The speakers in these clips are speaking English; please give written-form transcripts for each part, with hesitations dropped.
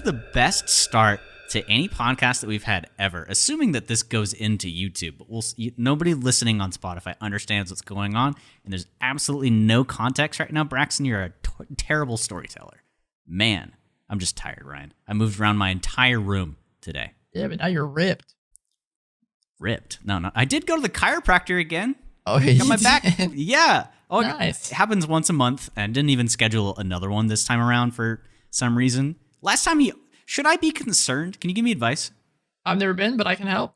the best start to any podcast that we've had ever, assuming that this goes into YouTube. But nobody listening on Spotify understands what's going on, and there's absolutely no context right now. Braxton, you're a terrible storyteller. Man, I'm just tired, Ryan. I moved around my entire room today. Yeah, but now you're ripped. Ripped? No. I did go to the chiropractor again. Oh, yeah. Got my back. Yeah. Oh, nice. It happens once a month, and didn't even schedule another one this time around for some reason. Last time should I be concerned? Can you give me advice? I've never been, but I can help.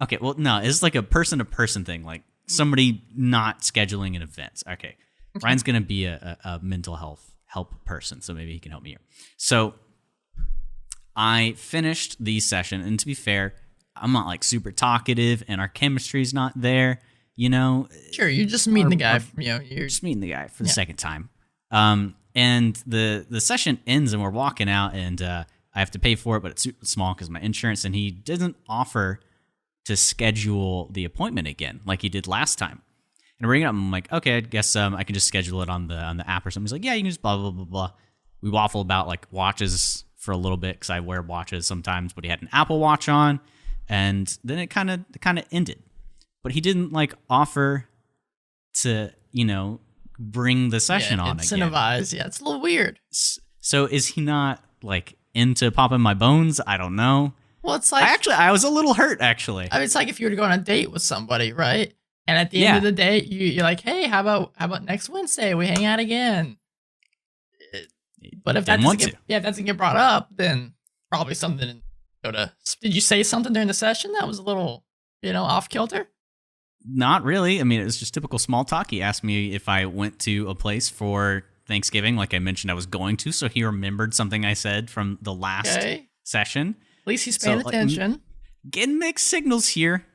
Okay, well, no, it's like a person-to-person thing, like somebody not scheduling an event. Okay, Ryan's going to be a mental health help person, so maybe he can help me here. So I finished the session, and to be fair, I'm not like super talkative, and our chemistry's not there, you know. Sure, you're just meeting the guy. You're just meeting the guy for the second time. And the session ends, and we're walking out, and I have to pay for it, but it's super small because of my insurance, and he doesn't offer to schedule the appointment again like he did last time. And we're I'm like, okay, I guess I can just schedule it on the app or something. He's like, yeah, you can just blah, blah, blah, blah. We waffle about like watches for a little bit because I wear watches sometimes, but he had an Apple Watch on, and then it kind of ended. But he didn't like offer to, bring the session on again. Incentivize. Yeah, it's a little weird. So is he not like into popping my bones? I don't know. Well, it's like I was a little hurt actually. I mean, it's like if you were to go on a date with somebody, right? And at the end of the date, you're like, hey, how about next Wednesday we hang out again? But if that doesn't get brought up, then probably something Did you say something during the session that was a little, off kilter? Not really. I mean, it was just typical small talk. He asked me if I went to a place for Thanksgiving, like I mentioned I was going to, so he remembered something I said from the last session. At least he's paying attention. Getting mixed signals here,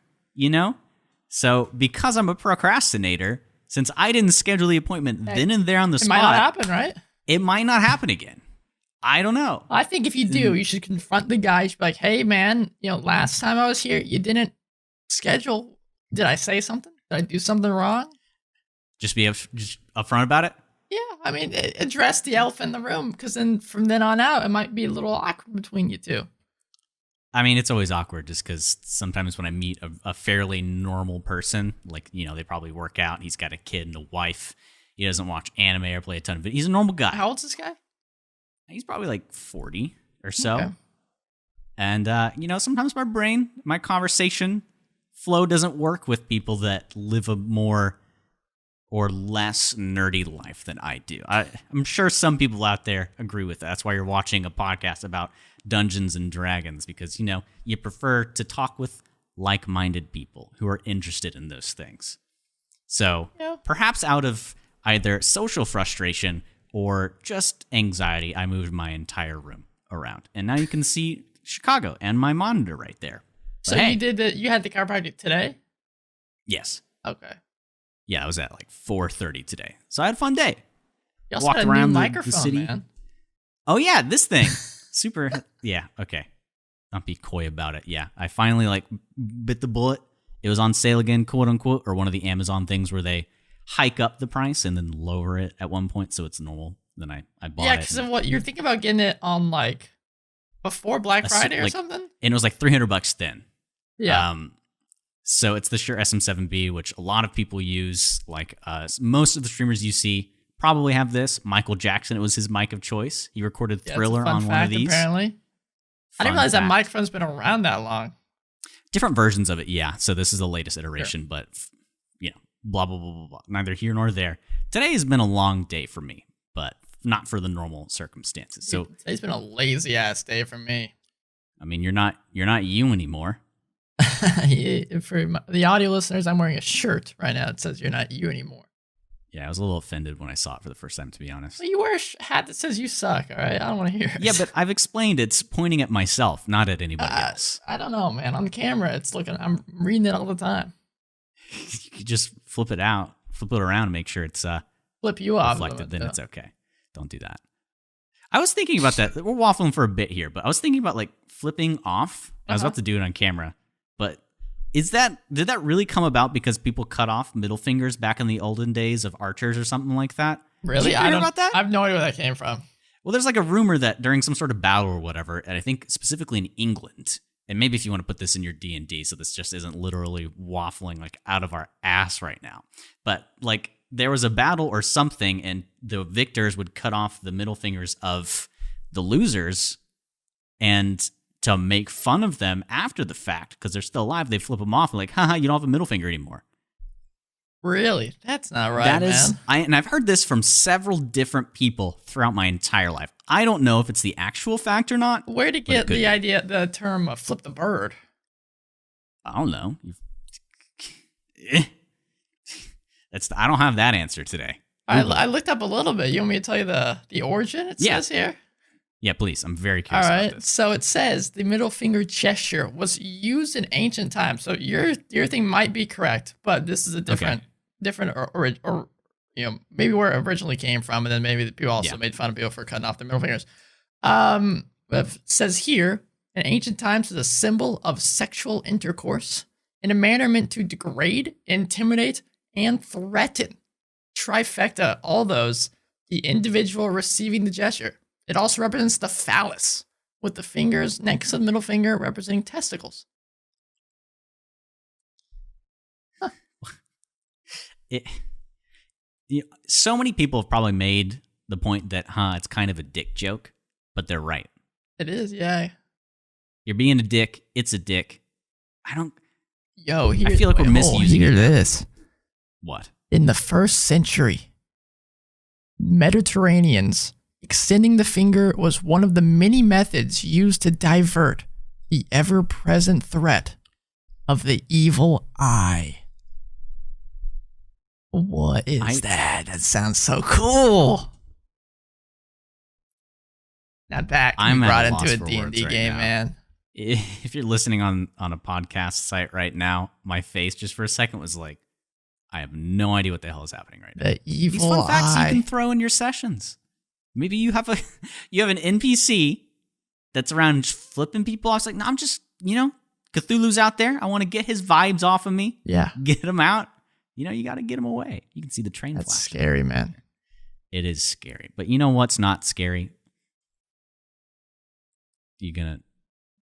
So because I'm a procrastinator, since I didn't schedule the appointment then and there on the spot. It might not happen, right? It might not happen again. I don't know. I think if you do, you should confront the guy. You should be like, hey, man, last time I was here, you didn't schedule. Did I say something? Did I do something wrong? Just be upfront about it? Yeah, I mean, address the elephant in the room, because then from then on out, it might be a little awkward between you two. I mean, it's always awkward just because sometimes when I meet a fairly normal person, like, they probably work out, he's got a kid and a wife, he doesn't watch anime or play a ton of it. He's a normal guy. How old's this guy? He's probably like 40 or so. Okay. And, sometimes my conversation flow doesn't work with people that live a more or less nerdy life than I do. I'm sure some people out there agree with that. That's why you're watching a podcast about Dungeons and Dragons, because, you prefer to talk with like-minded people who are interested in those things. So perhaps out of either social frustration or just anxiety, I moved my entire room around. And now you can see Chicago and my monitor right there. So you had the chiropractic today? Yes. Okay. Yeah, I was at like 4:30 today. So I had a fun day. You also had a new microphone, the city. Man. Oh yeah, this thing. Super. Yeah, okay. Not be coy about it. Yeah, I finally bit the bullet. It was on sale again, quote unquote, or one of the Amazon things where they hike up the price and then lower it at one point so it's normal. Then I bought it. Yeah, because of what you're thinking about getting it on before Black Friday or something? And it was like $300 then. Yeah. So it's the Shure SM7B, which a lot of people use. Most of the streamers you see probably have this. Michael Jackson, it was his mic of choice. He recorded Thriller on one of these. Apparently. I didn't realize that microphone's been around that long. Different versions of it, yeah. So this is the latest iteration, but blah, blah, blah, blah, blah. Neither here nor there. Today has been a long day for me, but not for the normal circumstances. So today's been a lazy ass day for me. I mean, you're not you anymore. For the audio listeners, I'm wearing a shirt right now that says "You're not you anymore." Yeah, I was a little offended when I saw it for the first time, to be honest. Well, you wear a hat that says "You suck." All right, I don't want to hear it. Yeah, but I've explained it's pointing at myself, not at anybody else. I don't know, man. On the camera, it's looking. I'm reading it all the time. You could just flip it around, and make sure it's flip you off reflected. Then it's okay. Don't do that. I was thinking about that. We're waffling for a bit here, but I was thinking about flipping off. I was about to do it on camera. But did that really come about because people cut off middle fingers back in the olden days of archers or something like that? Really? Did you hear about that? I have no idea where that came from. Well, there's like a rumor that during some sort of battle or whatever, and I think specifically in England, and maybe if you want to put this in your D&D, so this just isn't literally waffling like out of our ass right now, but like there was a battle or something, and the victors would cut off the middle fingers of the losers, and to make fun of them after the fact, because they're still alive, they flip them off and like, haha, you don't have a middle finger anymore. Really? That's not right, That man. is, and I've heard this from several different people throughout my entire life. I don't know if it's the actual fact or not. Where to get the idea, the term flip the bird? I don't know. I don't have that answer today. I looked up a little bit. You want me to tell you the origin? It says here. Yeah, please. I'm very curious about this. So it says the middle finger gesture was used in ancient times. So your thing might be correct, but this is a different or maybe where it originally came from, and then maybe people also made fun of people for cutting off their middle fingers. It says here, in ancient times, was a symbol of sexual intercourse in a manner meant to degrade, intimidate, and threaten. Trifecta, all those, the individual receiving the gesture. It also represents the phallus, with the fingers next to the middle finger representing testicles. Huh. So many people have probably made the point that, it's kind of a dick joke, but they're right. It is, yeah. You're being a dick. It's a dick. I feel like we're misusing it. This. What? In the 1st century, Mediterraneans, extending the finger was one of the many methods used to divert the ever-present threat of the evil eye. What is that? That sounds so cool. Now that can be brought into a D&D game, man. If you're listening on a podcast site right now, my face just for a second was like, I have no idea what the hell is happening right now. The evil These fun facts eye. you can throw in your sessions. Maybe you have an NPC that's around flipping people off. It's like, no, I'm just, Cthulhu's out there. I want to get his vibes off of me. Yeah. Get him out. You got to get him away. You can see the train That's flashing. Scary, man. It is scary. But you know what's not scary?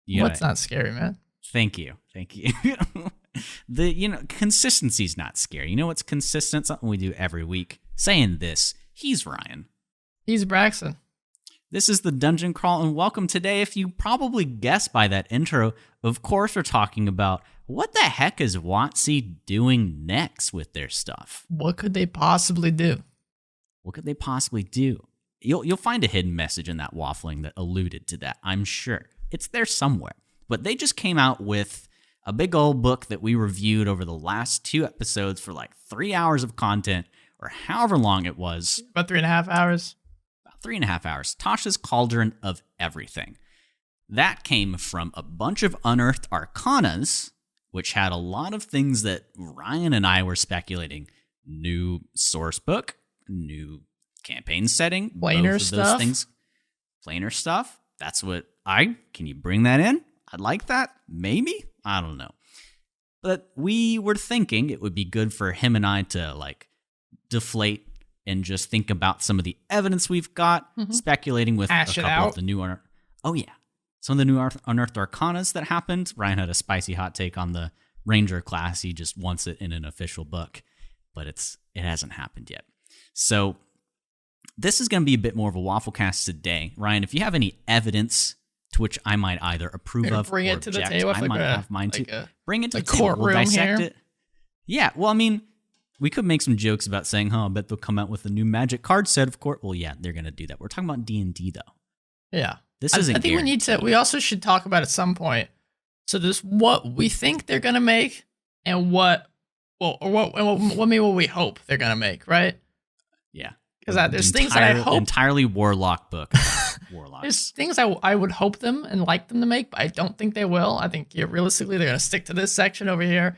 What's not scary, man? Thank you. Consistency's not scary. You know what's consistent? Something we do every week. Saying this, he's Ryan. He's Braxton. This is the Dungeon Crawl, and welcome today. If you probably guessed by that intro, of course we're talking about what the heck is WotC doing next with their stuff? What could they possibly do? You'll find a hidden message in that waffling that alluded to that, I'm sure. It's there somewhere. But they just came out with a big old book that we reviewed over the last 2 episodes for like 3 hours of content, or however long it was. About 3.5 hours. About 3.5 hours. Tasha's Cauldron of Everything. That came from a bunch of unearthed arcanas, which had a lot of things that Ryan and I were speculating. New source book, new campaign setting, planar both of those things. Planar stuff. That's what can you bring that in? I'd like that. Maybe? I don't know. But we were thinking it would be good for him and I to like deflate and just think about some of the evidence we've got, speculating with a couple of the new some of the new unearthed arcanas that happened. Ryan had a spicy hot take on the Ranger class. He just wants it in an official book, but it hasn't happened yet. So this is going to be a bit more of a Wafflecast today. Ryan, if you have any evidence to which I might either approve of bring or it to object, the table. I might have mine too. Bring it to the table. We'll dissect here. it. Yeah, well, I mean, we could make some jokes about saying, I bet they'll come out with a new Magic card set, of course. Well, yeah, they're going to do that. We're talking about D&D, though. Yeah. This isn't I think we also should talk about at some point. So there's what we think they're going to make and what we hope they're going to make, right? Yeah. Because there's things that I hope. Entirely warlock book. Warlocks. There's things I would hope them and like them to make, but I don't think they will. I think realistically they're going to stick to this section over here.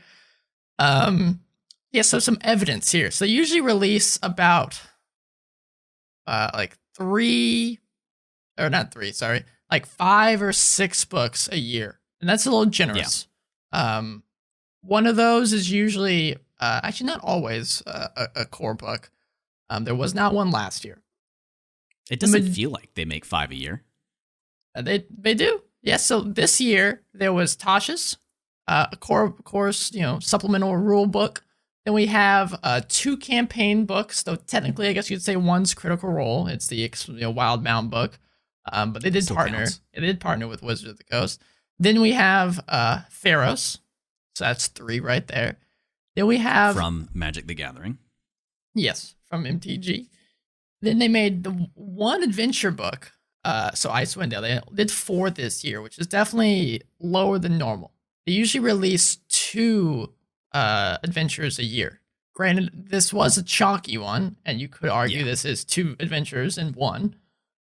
So some evidence here. So they usually release about like 5 or 6 books a year. And that's a little generous. Yeah. One of those is usually, actually not always, a core book. There was not one last year. It doesn't feel like they make 5 a year. They do. Yes. So this year there was Tasha's course, supplemental rule book. Then we have 2 campaign books. Though technically, I guess you'd say one's Critical Role. It's the Wild Mound book. But they did partner. Counts. It did partner with Wizards of the Coast. Then we have Theros. So that's 3 right there. Then we have from Magic the Gathering. Yes, from MTG. Then they made the one adventure book. So Icewind Dale. They did 4 this year, which is definitely lower than normal. They usually release 2 adventures a year. Granted, this was a chalky one, and you could argue this is 2 adventures in one.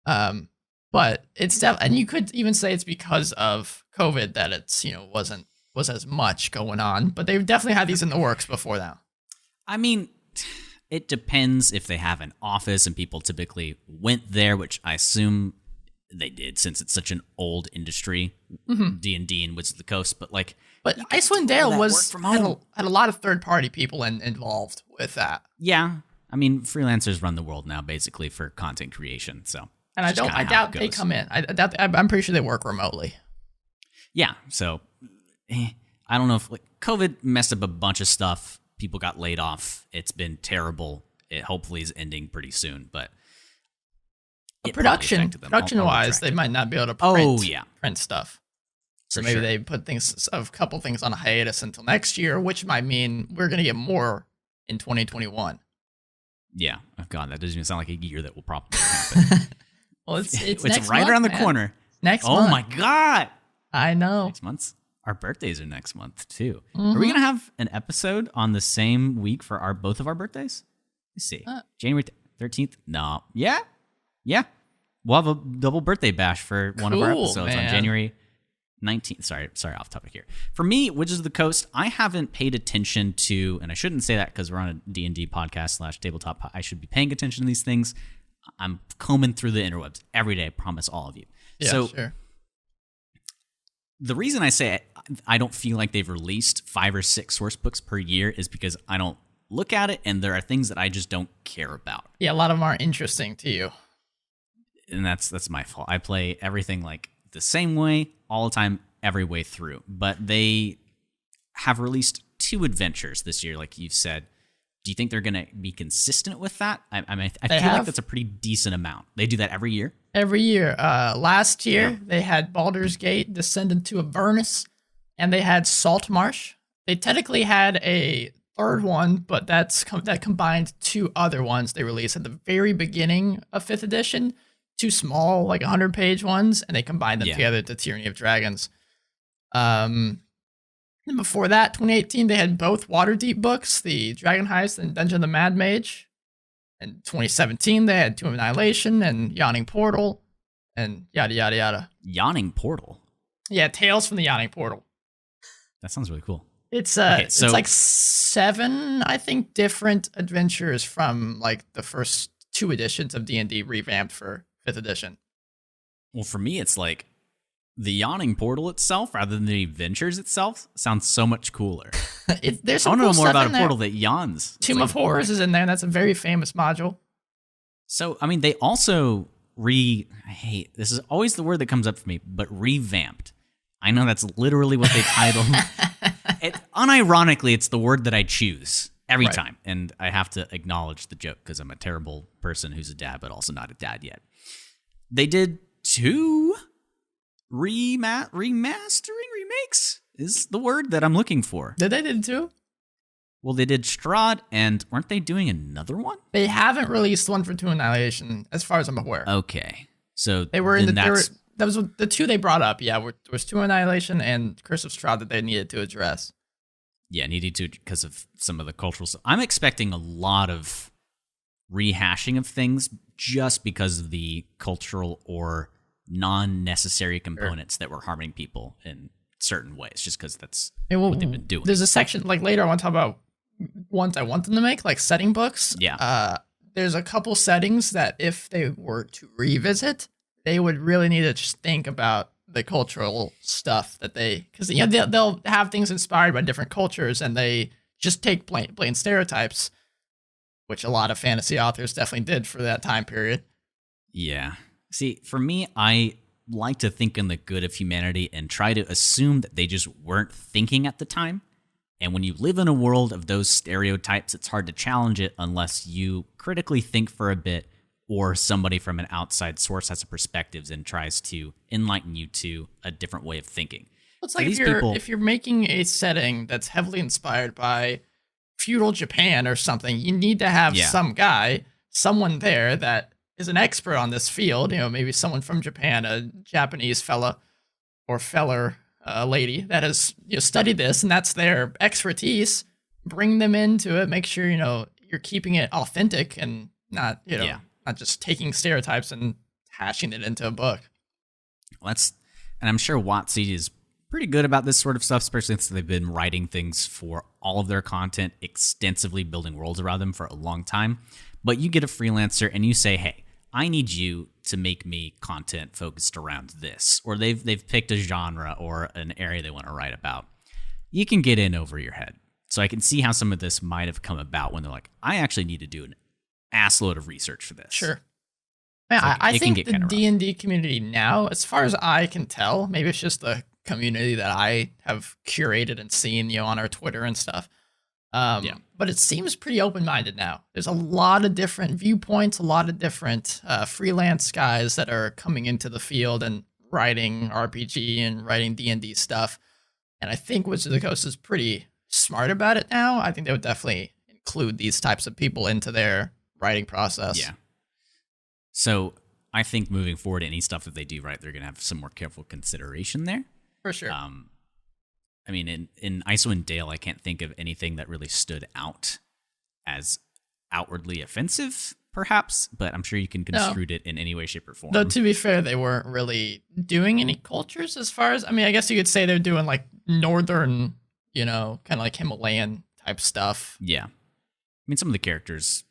But it's and you could even say it's because of COVID that it's wasn't as much going on. But they've definitely had these in the works before now. I mean, it depends if they have an office and people typically went there, which I assume they did since it's such an old industry, D&D and Wizards of the Coast. But Icewind Dale had a lot of third-party people involved with that. Yeah, I mean, freelancers run the world now basically for content creation. So, and I doubt they come in. I'm pretty sure they work remotely. Yeah, so I don't know if COVID messed up a bunch of stuff. People got laid off. It's been terrible. It hopefully is ending pretty soon, but production-wise, they might not be able to print stuff. So maybe they put a couple things on a hiatus until next year, which might mean we're going to get more in 2021. Yeah. Oh God, that doesn't even sound like a year that will probably happen. Well, it's right around the corner. Next month. Oh my God. I know. Next month. Our birthdays are next month too. Are we going to have an episode on the same week for both of our birthdays? Let's see. January 13th? No. Yeah. We'll have a double birthday bash for one of our episodes on January 19th. Sorry, off topic here. For me, Wizards of the Coast, I haven't paid attention to, and I shouldn't say that because we're on a D&D podcast /tabletop. I should be paying attention to these things. I'm combing through the interwebs every day, I promise all of you. Yeah, so, sure. The reason I say I don't feel like they've released 5 or 6 source books per year is because I don't look at it, and there are things that I just don't care about. Yeah, a lot of them aren't interesting to you. And that's my fault. I play everything like the same way all the time, every way through. But they have released 2 adventures this year, like you've said. Do you think they're going to be consistent with that? I feel like that's a pretty decent amount. They do that every year? Every year. Last year, they had Baldur's Gate, Descendant to Avernus, and they had Saltmarsh. They technically had a third one, but that combined 2 other ones they released at the very beginning of 5th edition. 2 small, 100-page ones, and they combined them together to Tyranny of Dragons. And before that, 2018, they had both Waterdeep books, the Dragon Heist and Dungeon of the Mad Mage. In 2017, they had Tomb of Annihilation and Yawning Portal, and yada, yada, yada. Yawning Portal? Yeah, Tales from the Yawning Portal. That sounds really cool. It's it's 7, I think, different adventures from the first 2 editions of D&D revamped for 5th edition. Well, for me, it's the Yawning Portal itself, rather than the adventures itself, sounds so much cooler. There's I want to know more about a portal that yawns. Tomb of Horrors is in there. That's a very famous module. So, I mean, they also this is always the word that comes up for me, but revamped. I know that's literally what they titled. Unironically, it's the word that I choose every time. And I have to acknowledge the joke because I'm a terrible person who's a dad, but also not a dad yet. They did 2 remastering remakes is the word that I'm looking for. Did they do 2? Well, they did Strahd, and weren't they doing another one? They haven't released one for Tomb of Annihilation, as far as I'm aware. Okay, so they were that was the 2 they brought up. Yeah, was Tomb of Annihilation and Curse of Strahd that they needed to address. Yeah, needed to because of some of the cultural stuff. I'm expecting a lot of rehashing of things just because of the cultural or non-necessary components that were harming people in certain ways, just because that's what they've been doing. There's a section later I want to talk about ones I want them to make, setting books. Yeah. There's a couple settings that if they were to revisit, they would really need to just think about the cultural stuff that because they'll have things inspired by different cultures, and they just take plain stereotypes, which a lot of fantasy authors definitely did for that time period. Yeah. See, for me, I like to think in the good of humanity and try to assume that they just weren't thinking at the time. And when you live in a world of those stereotypes, it's hard to challenge it unless you critically think for a bit or somebody from an outside source has a perspective and tries to enlighten you to a different way of thinking. It's like if you're making a setting that's heavily inspired by feudal Japan or something, you need to have someone there that is an expert on this field. Maybe someone from Japan, a Japanese fella or feller lady that has studied this, and that's their expertise. Bring them into it. Make sure you're keeping it authentic and not not just taking stereotypes and hashing it into a book. And I'm sure WotC is pretty good about this sort of stuff, especially since they've been writing things for all of their content, extensively building worlds around them for a long time. But you get a freelancer and you say, hey, I need you to make me content focused around this. Or they've picked a genre or an area they want to write about. You can get in over your head. So I can see how some of this might have come about when they're like, I actually need to do an assload of research for this. Sure. Man, so I think the D&D community now, as far as I can tell, maybe it's just the community that I have curated and seen, on our Twitter and stuff. But it seems pretty open-minded now. There's a lot of different viewpoints, a lot of different freelance guys that are coming into the field and writing RPG and writing D&D stuff. And I think Wizards of the Coast is pretty smart about it now. I think they would definitely include these types of people into their writing process. Yeah. So I think moving forward, any stuff that they do right, they're going to have some more careful consideration there. For sure. I mean, in Icewind Dale, I can't think of anything that really stood out as outwardly offensive, perhaps, but I'm sure you can construe it in any way, shape, or form. Though, to be fair, they weren't really doing any cultures as far as, I guess you could say they're doing like northern, kind of like Himalayan type stuff. Yeah. I mean, some of the characters,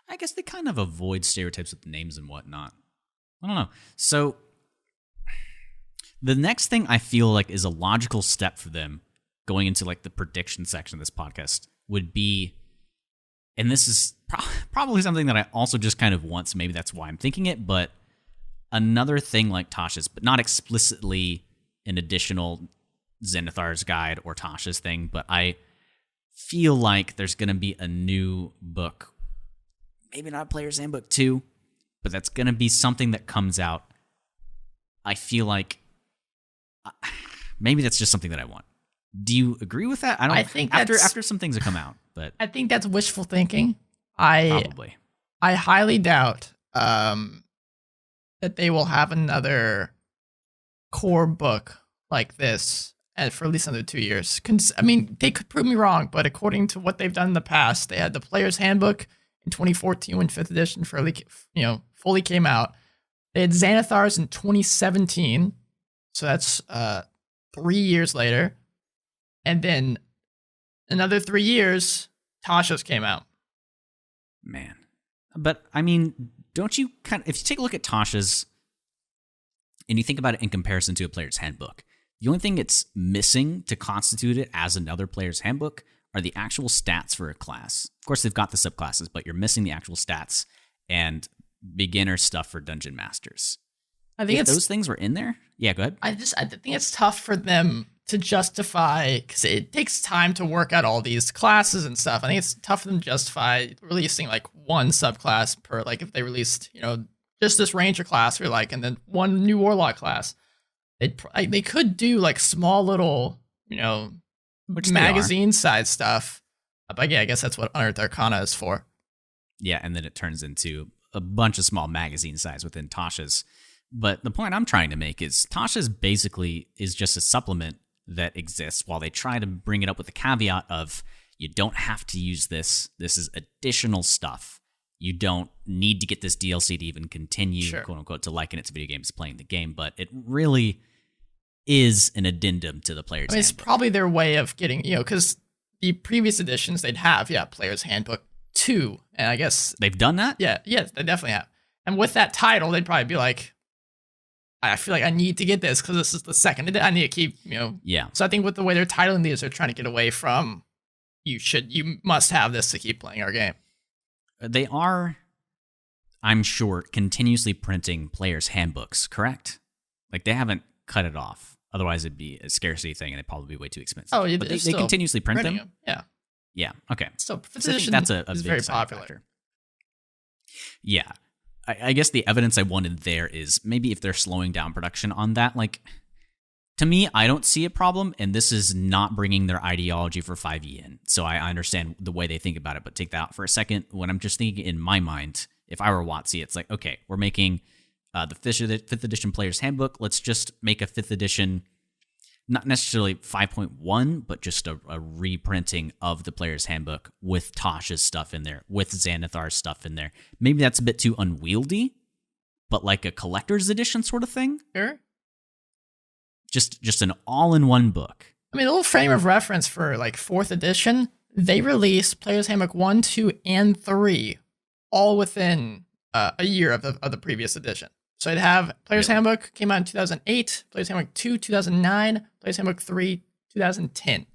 I guess they kind of avoid stereotypes with the names and whatnot. I don't know. So the next thing I feel like is a logical step for them going into like the prediction section of this podcast would be, and this is probably something that I also just kind of want, so maybe that's why I'm thinking it, but another thing like Tasha's, but not explicitly an additional Zenithar's Guide or Tasha's thing, but I feel like there's going to be a new book, maybe not a Player's Handbook 2, but that's going to be something that comes out. I feel like maybe that's just something that I want. Do you agree with that? I think after some things have come out, but I think that's wishful thinking. Probably. I highly doubt that they will have another core book like this for at least another 2 years. They could prove me wrong, but according to what they've done in the past, they had the Player's Handbook in 2014 when 5th edition fully came out. They had Xanathar's in 2017, so that's 3 years later. And then another 3 years, Tasha's came out. Man. But, don't you if you take a look at Tasha's and you think about it in comparison to a Player's Handbook, the only thing it's missing to constitute it as another Player's Handbook are the actual stats for a class. Of course, they've got the subclasses, but you're missing the actual stats and beginner stuff for Dungeon Masters. I think those things were in there. Yeah, go ahead. I think it's tough for them to justify, because it takes time to work out all these classes and stuff. I think it's tough for them to justify releasing like one subclass per, like if they released, just this Ranger class or and then one new Warlock class. They could do like small little, magazine size stuff. But yeah, I guess that's what Unearthed Arcana is for. Yeah, and then it turns into a bunch of small magazine size within Tasha's. But the point I'm trying to make is Tasha's basically is just a supplement that exists while they try to bring it up with the caveat of you don't have to use this. This is additional stuff. You don't need to get this DLC to even continue, quote unquote, to liken it to video games playing the game. But it really is an addendum to the Player's Handbook. It's probably their way of getting, because the previous editions they'd have, Player's Handbook 2. And I guess they've done that? Yeah, they definitely have. And with that title, they'd probably be like, I feel like I need to get this because this is the second. I need to keep, Yeah. So I think with the way they're titling these, they're trying to get away from you must have this to keep playing our game. They are. I'm sure, continuously printing players' handbooks, correct? Like, they haven't cut it off. Otherwise, it'd be a scarcity thing, and it'd probably be way too expensive. Oh, yeah, but they continuously print them. Yeah. Yeah, okay. So, fifth So I think edition that's a is big very side popular. factor. Yeah. I guess the evidence I wanted there is maybe if they're slowing down production on that, like, to me, I don't see a problem, and this is not bringing their ideology for 5e in. So I understand the way they think about it, but take that out for a second. When I'm just thinking in my mind, if I were WotC, it's like, okay, we're making the 5th edition Player's Handbook. Let's just make a 5th edition, not necessarily 5.1, but just a reprinting of the Player's Handbook with Tasha's stuff in there, with Xanathar's stuff in there. Maybe that's a bit too unwieldy, but like a collector's edition sort of thing. Sure. Just an all-in-one book. I mean, a little frame of reference for like 4th edition, they released Player's Handbook 1, 2, and 3 all within a year of the previous edition. So I'd have Player's Handbook came out in 2008, Player's Handbook 2, 2009, Player's Handbook 3, 2010.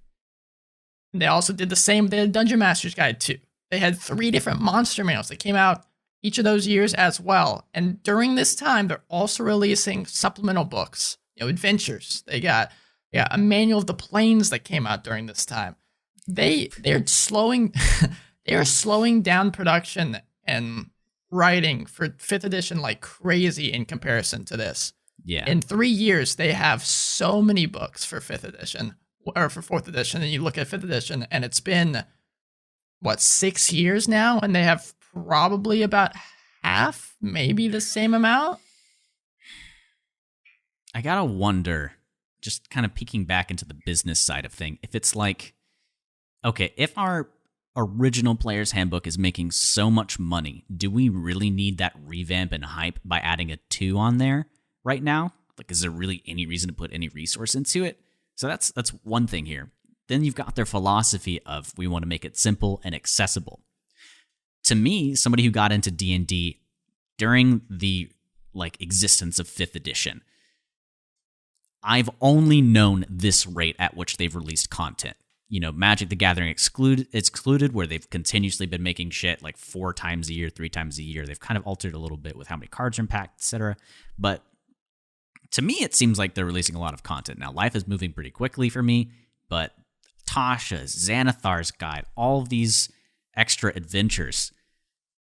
And they also did the same, they had Dungeon Master's Guide 2. They had 3 different monster manuals that came out each of those years as well. And during this time, they're also releasing supplemental books, adventures. They got a manual of the planes that came out during this time. They're slowing down production and writing for 5th edition like crazy in comparison to this. Yeah. In 3 years, they have so many books for 5th edition or for 4th edition, and you look at 5th edition, and it's been 6 years now, and they have probably about half, maybe the same amount. I gotta wonder, just kind of peeking back into the business side of thing, if it's like, okay, if our original Player's Handbook is making so much money, do we really need that revamp and hype by adding a 2 on there right now? Like, is there really any reason to put any resource into it? So that's one thing here. Then you've got their philosophy of we want to make it simple and accessible. To me, somebody who got into D&D during the existence of 5th edition, I've only known this rate at which they've released content. Magic the Gathering excluded, where they've continuously been making shit like 4 times a year, 3 times a year. They've kind of altered a little bit with how many cards are packed, etc. But to me, it seems like they're releasing a lot of content. Now, life is moving pretty quickly for me, but Tasha's, Xanathar's Guide, all of these extra adventures,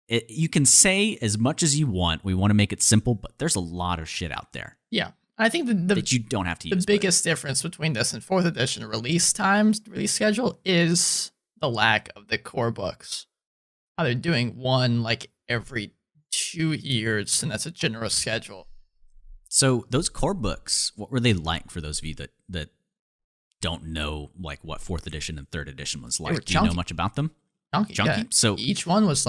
you can say as much as you want, we want to make it simple, but there's a lot of shit out there. Yeah. I think that you don't have to use. The biggest difference between this and 4th edition release schedule is the lack of the core books. How they're doing one every 2 years, and that's a generous schedule. So those core books, what were they like for those of you that don't know what 4th edition and 3rd edition was like? Do you know much about them? Chunky. Yeah. So each one was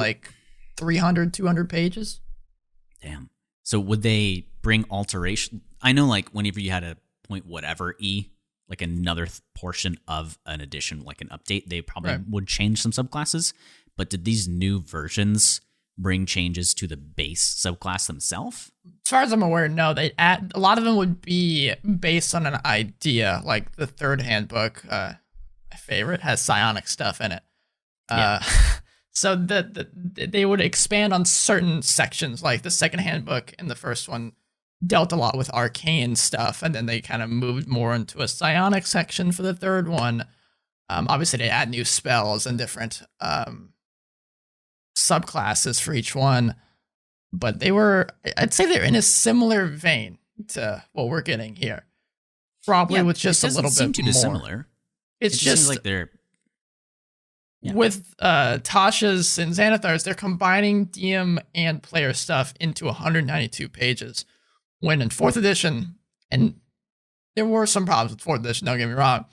300, 200 pages. Damn. So would they bring alteration? I know whenever you had a point whatever E, another portion of an edition, like an update, they probably would change some subclasses. But did these new versions bring changes to the base subclass themselves? As far as I'm aware, no. They add a lot of them would be based on an idea. Like the 3rd handbook, my favorite, has psionic stuff in it. So they would expand on certain sections, like the 2nd handbook and the 1st one dealt a lot with arcane stuff, and then they kind of moved more into a psionic section for the 3rd one. Obviously, they add new spells and different subclasses for each one, but I'd say they're in a similar vein to what we're getting here, probably with just a little bit more. Dissimilar. It's just seems like they're. Yeah. With Tasha's and Xanathar's, they're combining DM and player stuff into 192 pages. When in 4th edition, and there were some problems with 4th edition, don't get me wrong,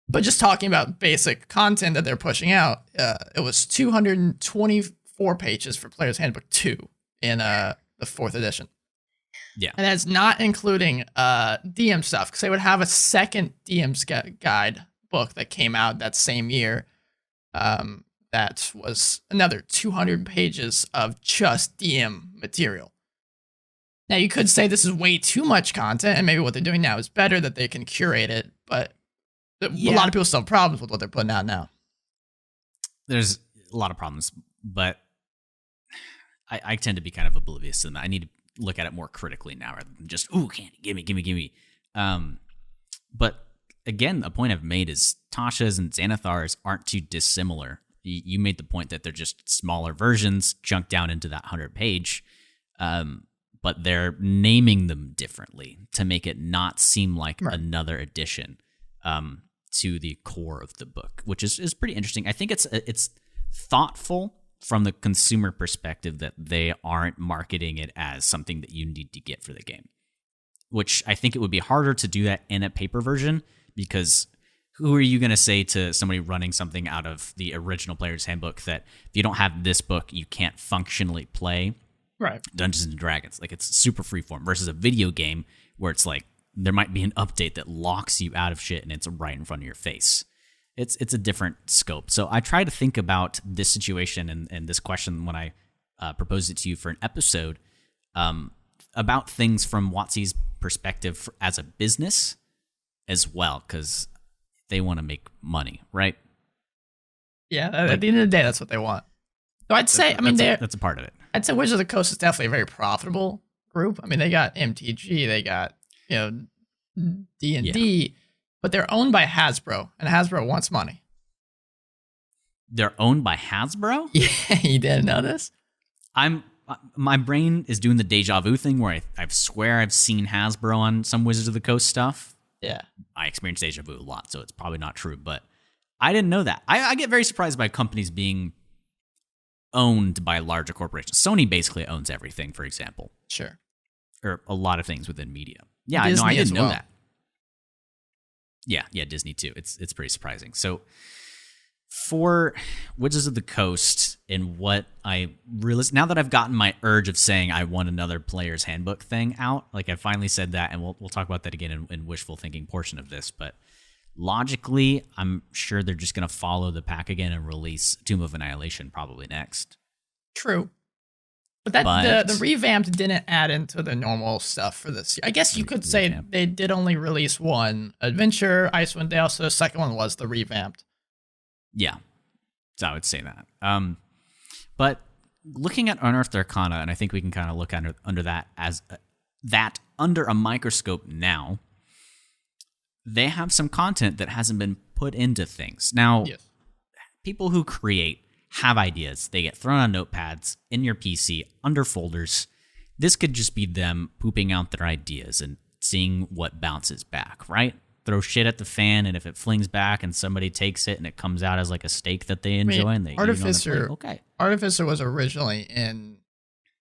but just talking about basic content that they're pushing out, it was 224 pages for Player's Handbook 2 in the 4th edition. Yeah. And that's not including DM stuff, because they would have a second DM's guide book that came out that same year. That was another 200 pages of just DM material. Now, you could say this is way too much content, and maybe what they're doing now is better, that they can curate it, but a lot of people still have problems with what they're putting out now. There's a lot of problems, but I tend to be kind of oblivious to them. I need to look at it more critically now rather than just, ooh, candy, gimme. But again, a point I've made is Tasha's and Xanathar's aren't too dissimilar. You made the point that they're just smaller versions chunked down into that 100-page, but they're naming them differently to make it not seem like another edition to the core of the book, which is pretty interesting. I think it's thoughtful from the consumer perspective that they aren't marketing it as something that you need to get for the game, which I think it would be harder to do that in a paper version, because who are you going to say to somebody running something out of the original Player's Handbook that if you don't have this book, you can't functionally play Dungeons and Dragons? Like, it's super freeform versus a video game where it's like there might be an update that locks you out of shit and it's right in front of your face. It's a different scope. So I try to think about this situation and this question when I proposed it to you for an episode about things from WotC's perspective as a business as well, because they want to make money, right? Yeah, at the end of the day, that's what they want. So I'd say, that's a part of it. I'd say Wizards of the Coast is definitely a very profitable group. I mean, they got MTG, they got D&D, but they're owned by Hasbro, and Hasbro wants money. They're owned by Hasbro? Yeah, you didn't know this? My brain is doing the deja vu thing where I swear I've seen Hasbro on some Wizards of the Coast stuff. Yeah. I experience deja vu a lot, so it's probably not true, but I didn't know that. I get very surprised by companies being owned by larger corporations. Sony basically owns everything, for example. Sure. Or a lot of things within media. Yeah, Disney I didn't know well. that. Yeah, Disney too. It's pretty surprising. So for Wizards of the Coast and what I realized, now that I've gotten my urge of saying I want another Player's Handbook thing out, like I finally said that, and we'll talk about that again in wishful thinking portion of this, but logically, I'm sure they're just going to follow the pack again and release Tomb of Annihilation probably next. True. But the revamped didn't add into the normal stuff for this. I guess you could say they did only release one adventure, Icewind Dale, so the second one was the revamped. Yeah, so I would say that. But looking at Unearthed Arcana, and I think we can kind of look under that as that under a microscope now, they have some content that hasn't been put into things. Now, yes. People who create have ideas. They get thrown on notepads in your PC under folders. This could just be them pooping out their ideas and seeing what bounces back, right? Throw shit at the fan, and if it flings back and somebody takes it and it comes out as like a steak that they enjoy, and they Artificer, okay. Artificer was originally in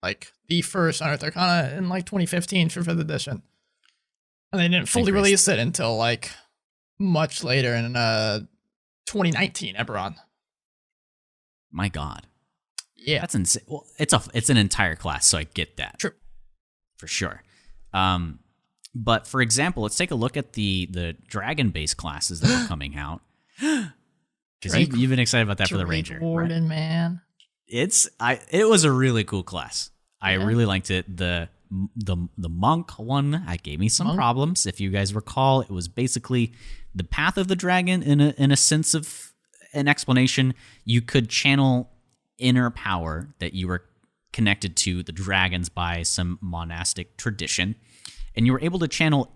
like the first Unearthed Arcana in like 2015 for 5th edition. And they didn't fully release it until like much later in 2019, Eberron. My God. Yeah. That's insane. Well, it's an entire class, so I get that. True. For sure. But for example, let's take a look at the dragon-based classes that are coming out. Because you've been excited about that for the Ranger. Warden, right? Man. It was a really cool class. I really liked it. The monk one gave me some problems. If you guys recall, it was basically the path of the dragon in a sense of an explanation. You could channel inner power that you were connected to the dragons by some monastic tradition, and you were able to channel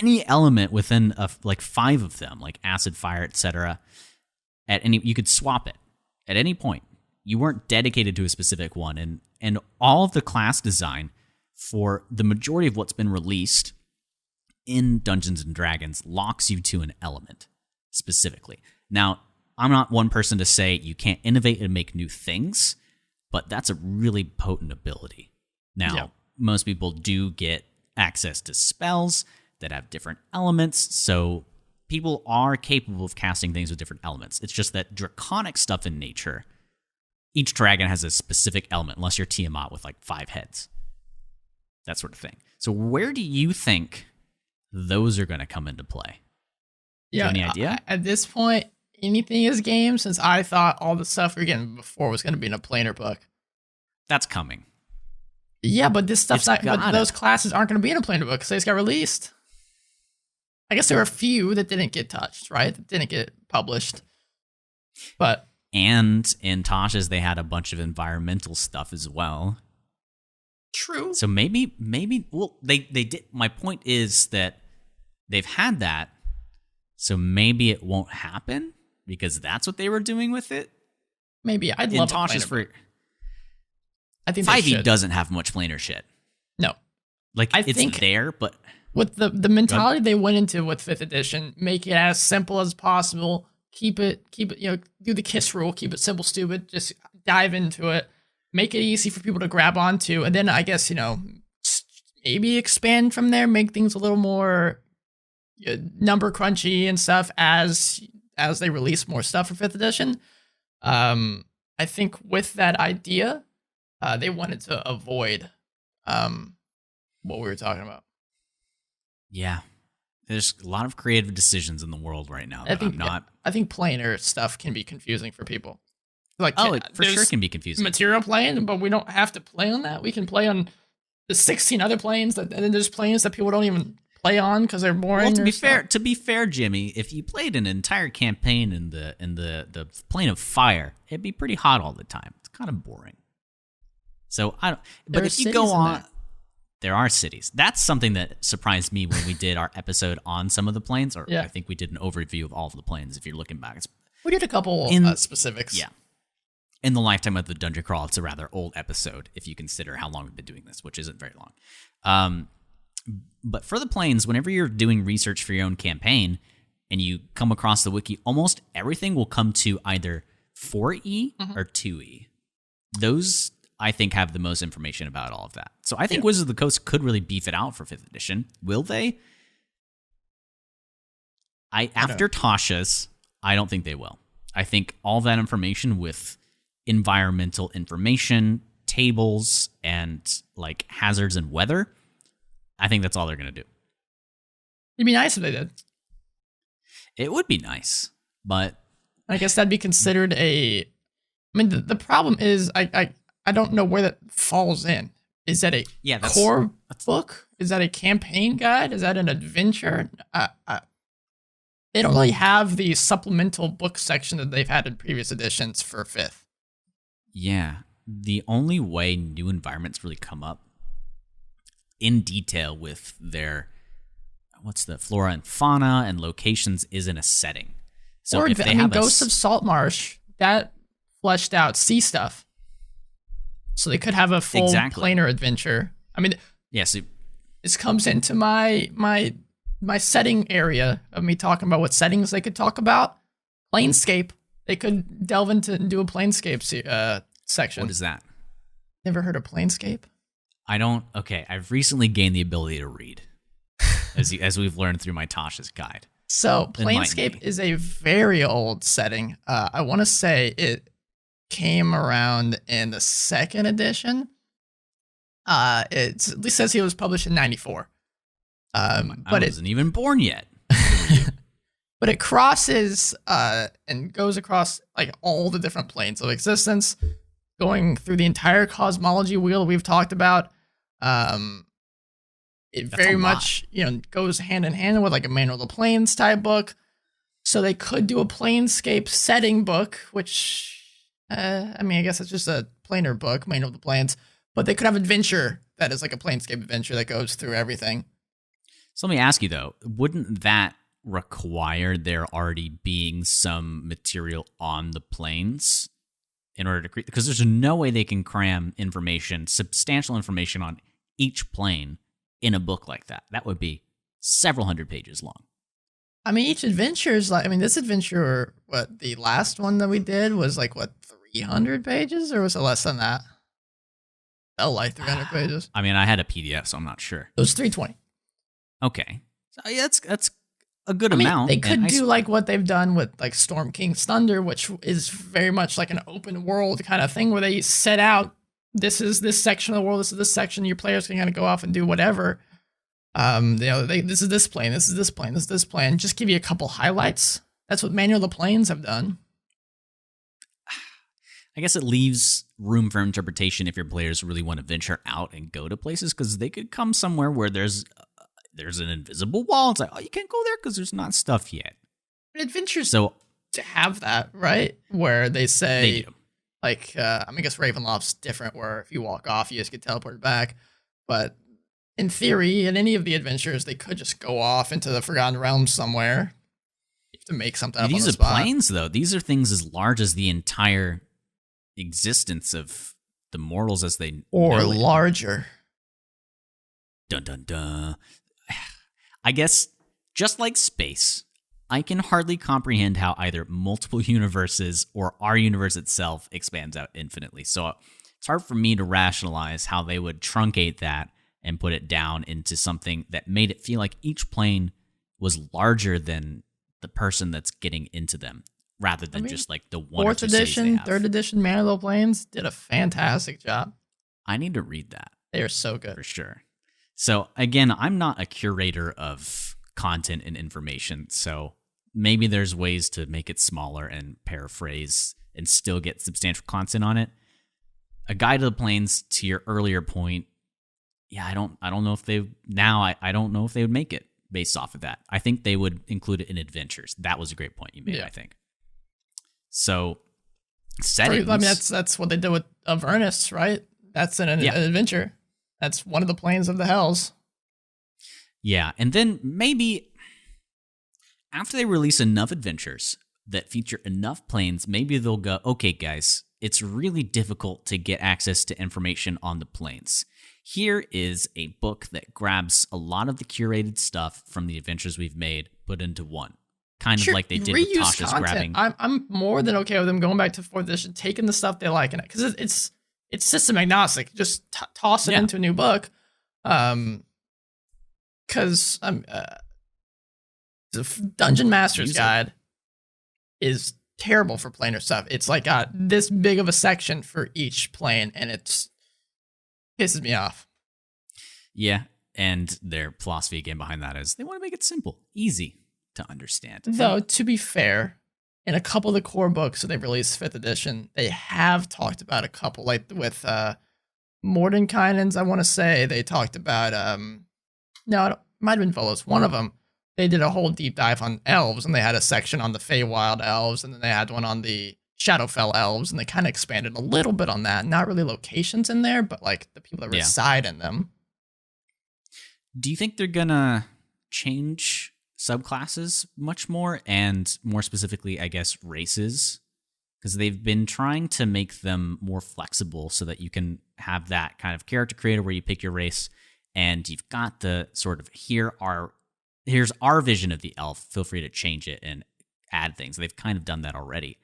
any element within like 5 of them, like acid, fire, etc. You could swap it at any point. You weren't dedicated to a specific one, and all of the class design for the majority of what's been released in Dungeons and Dragons locks you to an element specifically. Now, I'm not one person to say you can't innovate and make new things, but that's a really potent ability. Now, most people do get access to spells that have different elements, so people are capable of casting things with different elements. It's just that draconic stuff in nature, each dragon has a specific element, unless you're Tiamat with like 5 heads. That sort of thing. So where do you think those are going to come into play? Yeah, any idea? At this point, anything is game, since I thought all the stuff we were getting before was going to be in a planar book. That's coming. Yeah, but this stuff's not. But those classes aren't going to be in a planar book because they just got released. I guess there were a few that didn't get touched, right? That didn't get published. But And in Tasha's, they had a bunch of environmental stuff as well. True. So maybe, well, they did. My point is that they've had that, so maybe it won't happen because that's what they were doing with it. Maybe I'd love Tasha's for. I think 5e doesn't have much planar shit. No, like it's there, but with the mentality they went into with 5th edition, make it as simple as possible. Keep it. Do the KISS rule. Keep it simple, stupid. Just dive into it. Make it easy for people to grab onto, and then I guess maybe expand from there. Make things a little more number crunchy and stuff as they release more stuff for 5th edition. I think with that idea, they wanted to avoid what we were talking about. Yeah. There's a lot of creative decisions in the world right now. I think planar stuff can be confusing for people. Like, it for sure can be confusing. Material plane, but we don't have to play on that. We can play on the 16 other planes, and then there's planes that people don't even play on because they're boring. Well, to be fair, Jimmy, if you played an entire campaign in the plane of fire, it'd be pretty hot all the time. It's kind of boring. So I don't. But if you go on, there are cities. That's something that surprised me when we did our episode on some of the planes, or I think we did an overview of all of the planes. If you're looking back, we did a couple specifics. Yeah. In the lifetime of the Dungeon Crawl, it's a rather old episode if you consider how long we've been doing this, which isn't very long. But for the planes, whenever you're doing research for your own campaign and you come across the wiki, almost everything will come to either 4E or 2E. Those, I think, have the most information about all of that. So I think Wizards of the Coast could really beef it out for 5th edition. Will they? After Tasha's, I don't think they will. I think all that information with environmental information, tables, and like hazards and weather, I think that's all they're going to do. It'd be nice if they did. It would be nice, but I guess that'd be considered I mean, the problem is I don't know where that falls in. Is that a core book? Is that a campaign guide? Is that an adventure? They don't really have the supplemental book section that they've had in previous editions for 5th. Yeah. The only way new environments really come up in detail with their the flora and fauna and locations is in a setting. So if they have Ghosts of Saltmarsh, that fleshed out sea stuff. So they could have a full planar adventure. I mean, this comes into my setting area of me talking about what settings they could talk about. Planescape. They could delve into and do a Planescape section. What is that? Never heard of Planescape? I don't. Okay, I've recently gained the ability to read, as we've learned through my Tasha's guide. So Planescape is a very old setting. I want to say it came around in the 2nd edition. It at least says he was published in 94. I wasn't even born yet. But it crosses and goes across like all the different planes of existence, going through the entire cosmology wheel we've talked about. It very much goes hand in hand with like a Manual of the Planes type book. So they could do a Planescape setting book, which I guess it's just a planar book, Manual of the Planes. But they could have adventure that is like a Planescape adventure that goes through everything. So let me ask you though, wouldn't that require there already being some material on the planes in order to create, because there's no way they can cram substantial information on each plane in a book like that. That would be several hundred pages long. I mean, each adventure is this adventure, the last one that we did was 300 pages, or was it less than that? Felt like 300 pages. I mean, I had a PDF, so I'm not sure. It was 320. Okay. So yeah, that's a good amount. They could do what they've done with Storm King's Thunder, which is very much like an open world kind of thing where they set out, this is this section of the world, this is this section, your players can kind of go off and do whatever. This is this plane, this is this plane, this is this plane. Just give you a couple highlights. That's what Manual of the Planes have done. I guess it leaves room for interpretation if your players really want to venture out and go to places, because they could come somewhere where there's an invisible wall. It's like, oh, you can't go there because there's not stuff yet. Adventures. So to have that, right? Where they say, They do. like, I mean, I guess Ravenloft's different, where if you walk off, you just get teleported back. But in theory, in any of the adventures, they could just go off into the Forgotten Realms somewhere. You have to make something up on the These are spot. planes, though. These are things as large as the entire existence of the mortals as they Or know it. larger. Dun dun dun. I guess, just like space, I can hardly comprehend how either multiple universes or our universe itself expands out infinitely. So it's hard for me to rationalize how they would truncate that and put it down into something that made it feel like each plane was larger than the person that's getting into them, rather than just like the one or two cities they have. 3rd edition Man of the Plains did a fantastic job. I need to read that. They are so good. For sure. So again, I'm not a curator of content and information, so maybe there's ways to make it smaller and paraphrase and still get substantial content on it. A Guide to the Plains, to your earlier point, yeah, I don't know if they I don't know if they would make it based off of that. I think they would include it in adventures. That was a great point you made, I think. So settings. I mean, that's what they did with Avernus, right? That's an adventure. That's one of the planes of the Hells. Yeah, and then maybe after they release enough adventures that feature enough planes, maybe they'll go, okay, guys, it's really difficult to get access to information on the planes. Here is a book that grabs a lot of the curated stuff from the adventures we've made, put into one. Kind of like they did with Tasha's grabbing. I'm more than okay with them going back to 4th edition, taking the stuff they like in it, because it's system agnostic. Just toss it into a new book. Because the Dungeon Master's Guide is terrible for planar stuff. It's like this big of a section for each plane, and it pisses me off. Yeah, and their philosophy again behind that is they want to make it simple, easy to understand. Though, to be fair, in a couple of the core books that they've released 5th edition, they have talked about a couple, like with Mordenkainen's, I want to say, they talked about, no, it might have been Volos, one of them. They did a whole deep dive on elves, and they had a section on the Feywild elves, and then they had one on the Shadowfell elves, and they kind of expanded a little bit on that. Not really locations in there, but like the people that reside in them. Do you think they're gonna change subclasses much more, and more specifically, I guess, races? Because they've been trying to make them more flexible so that you can have that kind of character creator where you pick your race, and you've got the sort of here's our vision of the elf. Feel free to change it and add things. They've kind of done that already.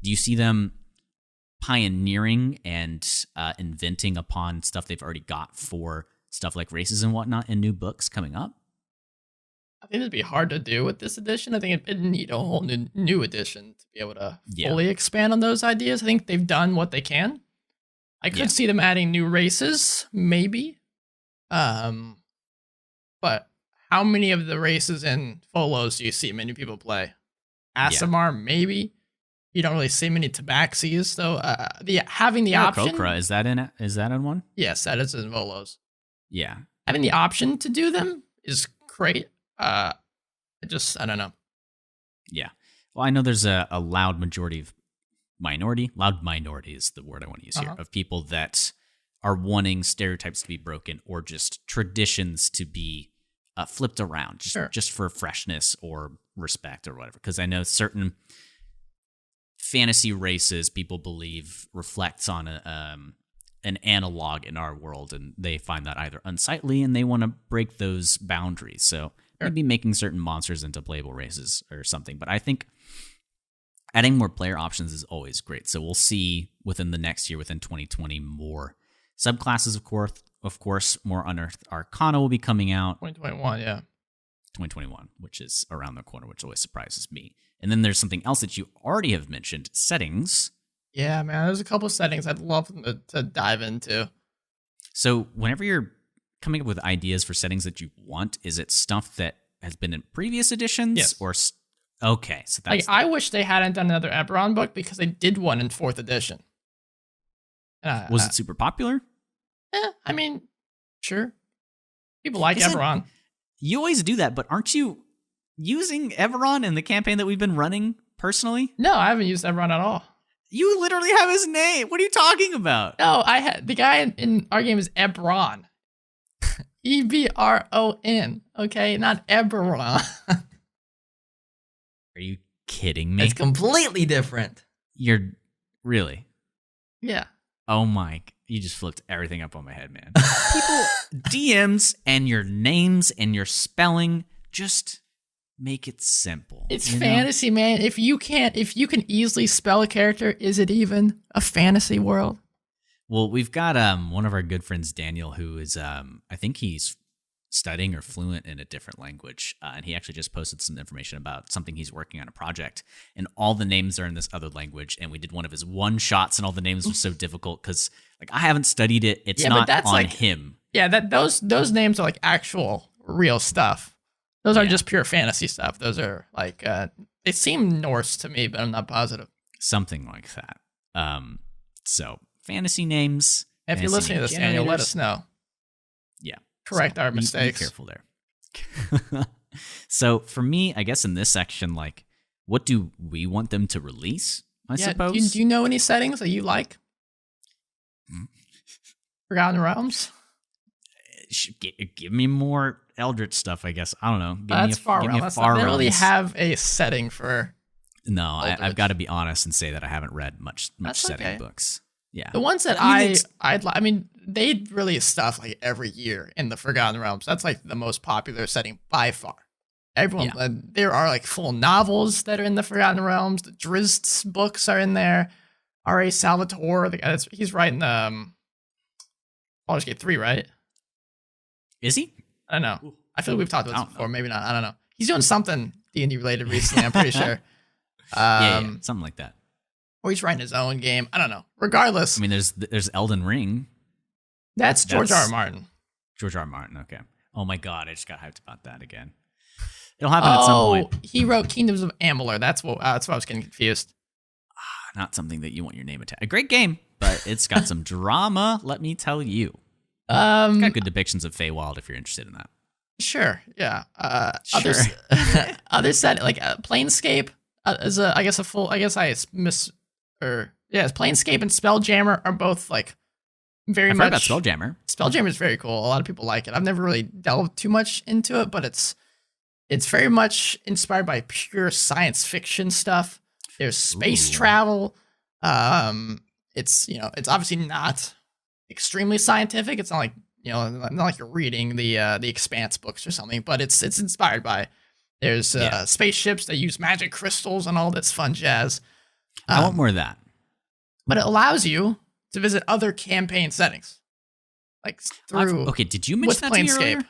Do you see them pioneering and inventing upon stuff they've already got for stuff like races and whatnot in new books coming up? I think it'd be hard to do with this edition. I think it'd need a whole new edition to be able to fully expand on those ideas. I think they've done what they can. I could see them adding new races, maybe. But how many of the races in Folos do you see many people play? Asimar, maybe. You don't really see many Tabaxis, though. Having the option. Kokra, is that in one? Yes, that is in Volos. Yeah. Having the option to do them is great. I don't know. Yeah. Well, I know there's a loud minority. Loud minority is the word I want to use here, of people that are wanting stereotypes to be broken or just traditions to be flipped around, just for freshness or respect or whatever. Because I know certain fantasy races people believe reflects on an analog in our world, and they find that either unsightly and they want to break those boundaries. So maybe making certain monsters into playable races or something. But I think adding more player options is always great. So we'll see within the next year, within 2020, more subclasses, of course, more Unearthed Arcana will be coming out. 2021, yeah. 2021, which is around the corner, which always surprises me. And then there's something else that you already have mentioned, settings. Yeah, man, there's a couple of settings I'd love to dive into. So whenever you're coming up with ideas for settings that you want, is it stuff that has been in previous editions? Yes. Or okay, so that's... I wish they hadn't done another Eberron book, because they did one in 4th edition. Was it super popular? I mean, sure. People like Eberron. You always do that, but aren't you using Eberron in the campaign that we've been running personally? No, I haven't used Eberron at all. You literally have his name. What are you talking about? No, I had the guy in our game is Ebron. Ebron. Okay, not Eberron. Are you kidding me? It's completely different. You're really? Yeah. Oh my! You just flipped everything up on my head, man. People, DMs, and your names and your spelling, just make it simple. It's fantasy, man. If you can easily spell a character, is it even a fantasy world? Well, we've got one of our good friends, Daniel, who is I think he's studying or fluent in a different language, and he actually just posted some information about something he's working on, a project, and all the names are in this other language. And we did one of his one shots, and all the names were so difficult because like I haven't studied it. It's not on him. Yeah, those names are like actual real stuff. Those aren't just pure fantasy stuff. Those are like they seem Norse to me, but I'm not positive. Something like that. So fantasy names. If you're listening to this, Daniel, let us know. Yeah. Correct our mistakes. Be careful there. So for me, I guess in this section, like, what do we want them to release? I suppose. Do you know any settings that you like? Forgotten Realms. Give me more Eldritch stuff, I guess. I don't know. That's Far Realms. They don't really have a setting for. No, I've got to be honest and say that I haven't read much setting books. Yeah, the ones that I mean, they release stuff like every year in the Forgotten Realms. That's like the most popular setting by far. Everyone, there are like full novels that are in the Forgotten Realms. The Drizzt books are in there. R.A. Salvatore, the guy he's writing Baldur's Gate 3, right? Is he? I don't know. I feel like we've talked about this before. Maybe not. I don't know. He's doing something D&D related recently, I'm pretty sure. Yeah, something like that. Or he's writing his own game. I don't know. Regardless. I mean, there's Elden Ring. That's George R. R. Martin. George R. R. Martin, okay. Oh my God, I just got hyped about that again. It'll happen at some point. He wrote Kingdoms of Amalur. That's what I was getting confused. Not something that you want your name attached. A great game, but it's got some drama, let me tell you. It's got good depictions of Feywild if you're interested in that. Sure, yeah. Sure. Other set, like Planescape is Planescape and Spelljammer are both like very much. I've heard about Spelljammer. Spelljammer is very cool. A lot of people like it. I've never really delved too much into it, but it's very much inspired by pure science fiction stuff. There's space travel. It's obviously not extremely scientific. It's not like not like you're reading the Expanse books or something, but it's inspired by. There's spaceships that use magic crystals and all this fun jazz. I want more of that. But it allows you to visit other campaign settings, like through. Okay, did you mention that to me earlier?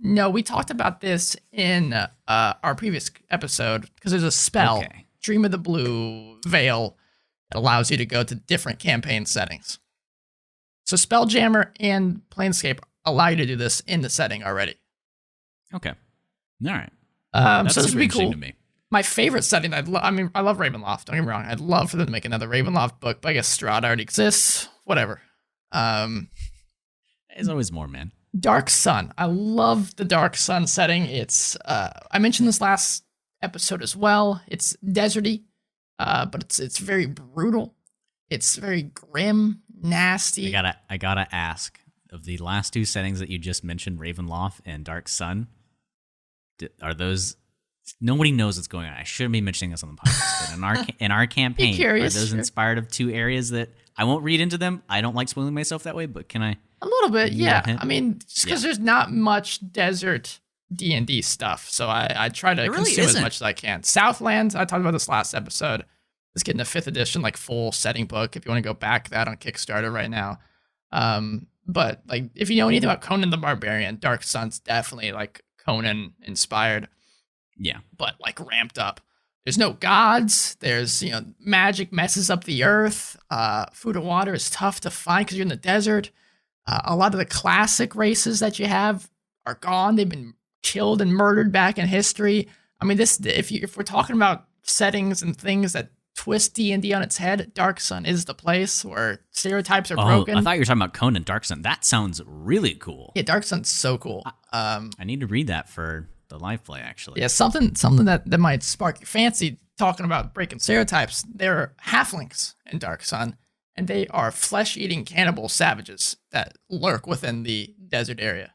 No, we talked about this in our previous episode because there's a spell, Dream of the Blue Veil, that allows you to go to different campaign settings. So Spelljammer and Planescape allow you to do this in the setting already. Okay. All right. So this would be cool. To me. My favorite setting, I love Ravenloft. Don't get me wrong. I'd love for them to make another Ravenloft book, but I guess Strahd already exists. Whatever. There's always more, man. Dark Sun. I love the Dark Sun setting. It's I mentioned this last episode as well. It's deserty, but it's very brutal. It's very grim, nasty. I gotta ask, of the last two settings that you just mentioned, Ravenloft and Dark Sun, are those? Nobody knows what's going on. I shouldn't be mentioning this on the podcast, but in our campaign, are those inspired of two areas that I won't read into them? I don't like spoiling myself that way, but can I? A little bit, yeah. I mean, just because there's not much desert D&D stuff, so I try to consume as much as I can. Southlands, I talked about this last episode, is getting a 5th edition, like full setting book. If you want to go back that on Kickstarter right now, but like if you know anything about Conan the Barbarian, Dark Sun's definitely like Conan inspired. Yeah, but like ramped up. There's no gods. There's magic messes up the earth. Food and water is tough to find because you're in the desert. A lot of the classic races that you have are gone. They've been killed and murdered back in history. I mean, if we're talking about settings and things that twist D&D on its head, Dark Sun is the place where stereotypes are broken. I thought you were talking about Conan. Dark Sun. That sounds really cool. Yeah, Dark Sun's so cool. I need to read that for the live play, actually. Yeah, something that might spark your fancy talking about breaking stereotypes, they're halflings in Dark Sun, and they are flesh-eating cannibal savages that lurk within the desert area.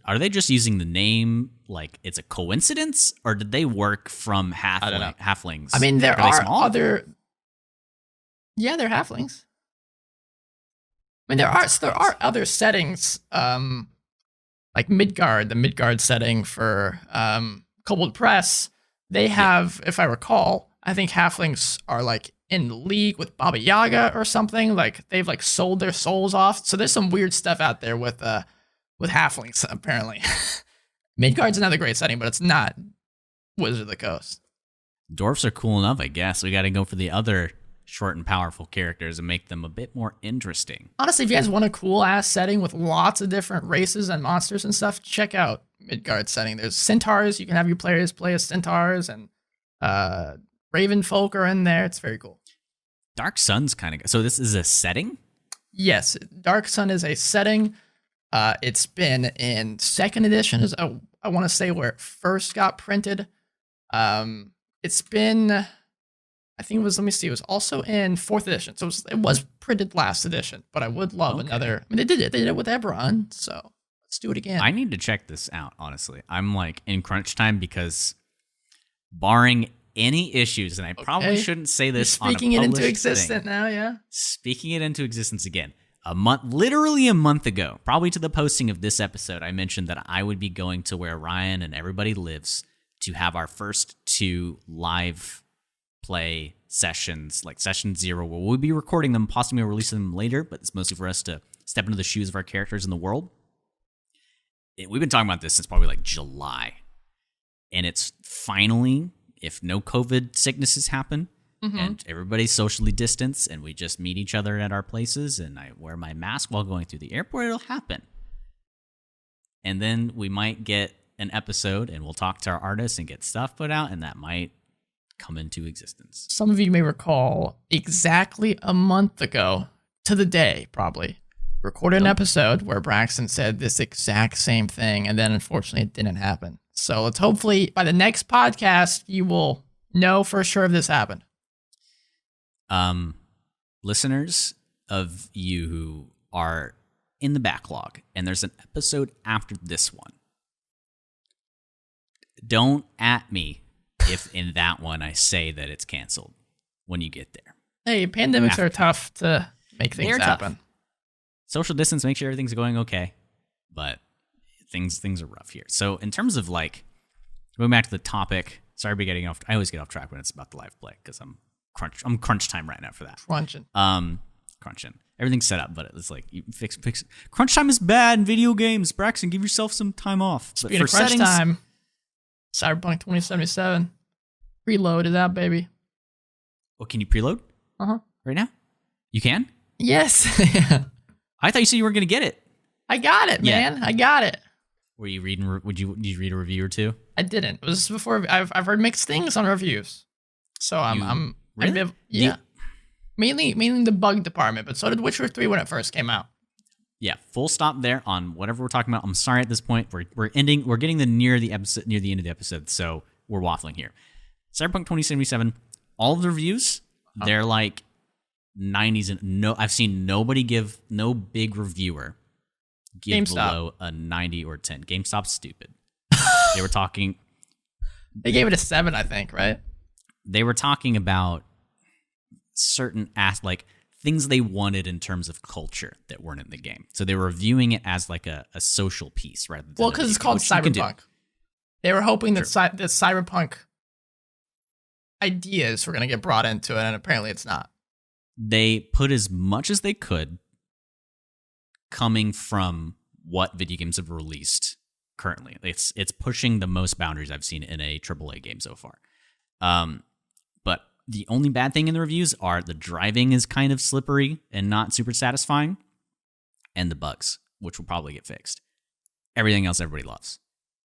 Are they just using the name like it's a coincidence, or did they work from halflings? I mean, there are other. Yeah, they're halflings. I mean, there are other settings, like Midgard, the Midgard setting for Kobold Press. They have, if I recall, I think halflings are like in league with Baba Yaga or something. Like they've like sold their souls off. So there's some weird stuff out there with halflings apparently. Midgard's another great setting, but it's not Wizard of the Coast. Dwarfs are cool enough, I guess. We got to go for the other short and powerful characters and make them a bit more interesting. Honestly, if you guys want a cool ass setting with lots of different races and monsters and stuff, check out Midgard setting. There's centaurs. You can have your players play as centaurs, and raven folk are in there. It's very cool. Dark Sun's kind of... So this is a setting? Yes, Dark Sun is a setting. It's been in 2nd edition, is I want to say where it first got printed. It's been, I think it was, let me see, it was also in 4th edition. So it was printed last edition, but I would love another. I mean, they did it with Eberron, so let's do it again. I need to check this out, honestly. I'm like in crunch time because barring any issues, and I probably shouldn't say this on a speaking it into existence existence now, yeah. Speaking it into existence again. Literally a month ago, probably to the posting of this episode, I mentioned that I would be going to where Ryan and everybody lives to have our first 2 live play sessions, like session 0, where we'll be recording them, possibly releasing them later, but it's mostly for us to step into the shoes of our characters in the world. We've been talking about this since probably like July. And it's finally, if no COVID sicknesses happen, and everybody's socially distanced, and we just meet each other at our places, and I wear my mask while going through the airport, it'll happen. And then we might get an episode, and we'll talk to our artists and get stuff put out, and that might come into existence. Some of you may recall exactly a month ago, to the day probably, recorded an episode where Braxton said this exact same thing, and then unfortunately it didn't happen. So let's hopefully, by the next podcast, you will know for sure if this happened. Listeners of you who are in the backlog, and there's an episode after this one, don't at me if in that one I say that it's canceled when you get there. Hey, pandemics are tough to make things happen. Tough. Social distance, make sure everything's going okay, but things are rough here. So in terms of like, going back to the topic, sorry for getting off, I always get off track when it's about the live play, because I'm crunch time right now for that. Crunching. Everything's set up, but it's like you fix. Crunch time is bad in video games. Braxton, give yourself some time off. Speaking of crunch time, Cyberpunk 2077 preload is out, baby. Oh, can you preload? Right now? You can? Yes. I thought you said you weren't going to get it. I got it, man. I got it. Were you reading? Did you read a review or two? I didn't. It was before. I've heard mixed things on reviews, so I'm really? Yeah. Mainly the bug department, but so did Witcher 3 when it first came out. Yeah, full stop there on whatever we're talking about. I'm sorry at this point. We're getting near the end of the episode, so we're waffling here. Cyberpunk 2077, all of the reviews, they're like 90s, and I've seen no big reviewer give below a 90 or 10. GameStop's stupid. They were talking. They gave it a 7, I think, right? They were talking about certain things they wanted in terms of culture that weren't in the game. So they were viewing it as like a social piece, right? Well, because it's called Cyberpunk. They were hoping that the Cyberpunk ideas were going to get brought into it, and apparently it's not. They put as much as they could coming from what video games have released currently. It's pushing the most boundaries I've seen in a AAA game so far. But the only bad thing in the reviews are the driving is kind of slippery and not super satisfying, and the bugs, which will probably get fixed. Everything else everybody loves.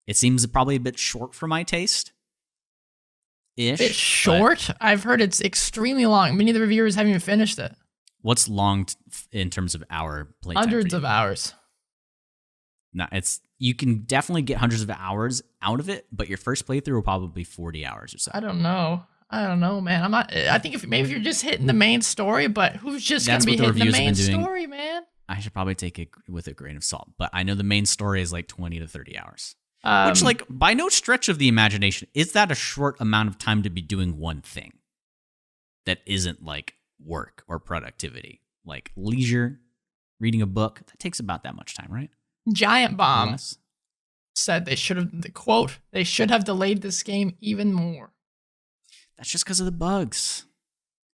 It seems probably a bit short for my taste. It's short? I've heard it's extremely long. Many of the reviewers haven't even finished it. What's long in terms of hour playtime? Hundreds of hours. No, you can definitely get hundreds of hours out of it, but your first playthrough will probably be 40 hours or so. I don't know, man. I'm not. I think if you're just hitting the main story, but who's just gonna be hitting the main story, man? I should probably take it with a grain of salt, but I know the main story is like 20 to 30 hours. Which, like, by no stretch of the imagination, is that a short amount of time to be doing one thing that isn't like work or productivity? Like leisure, reading a book, that takes about that much time, right? Giant Bomb said they should have delayed this game even more. That's just because of the bugs.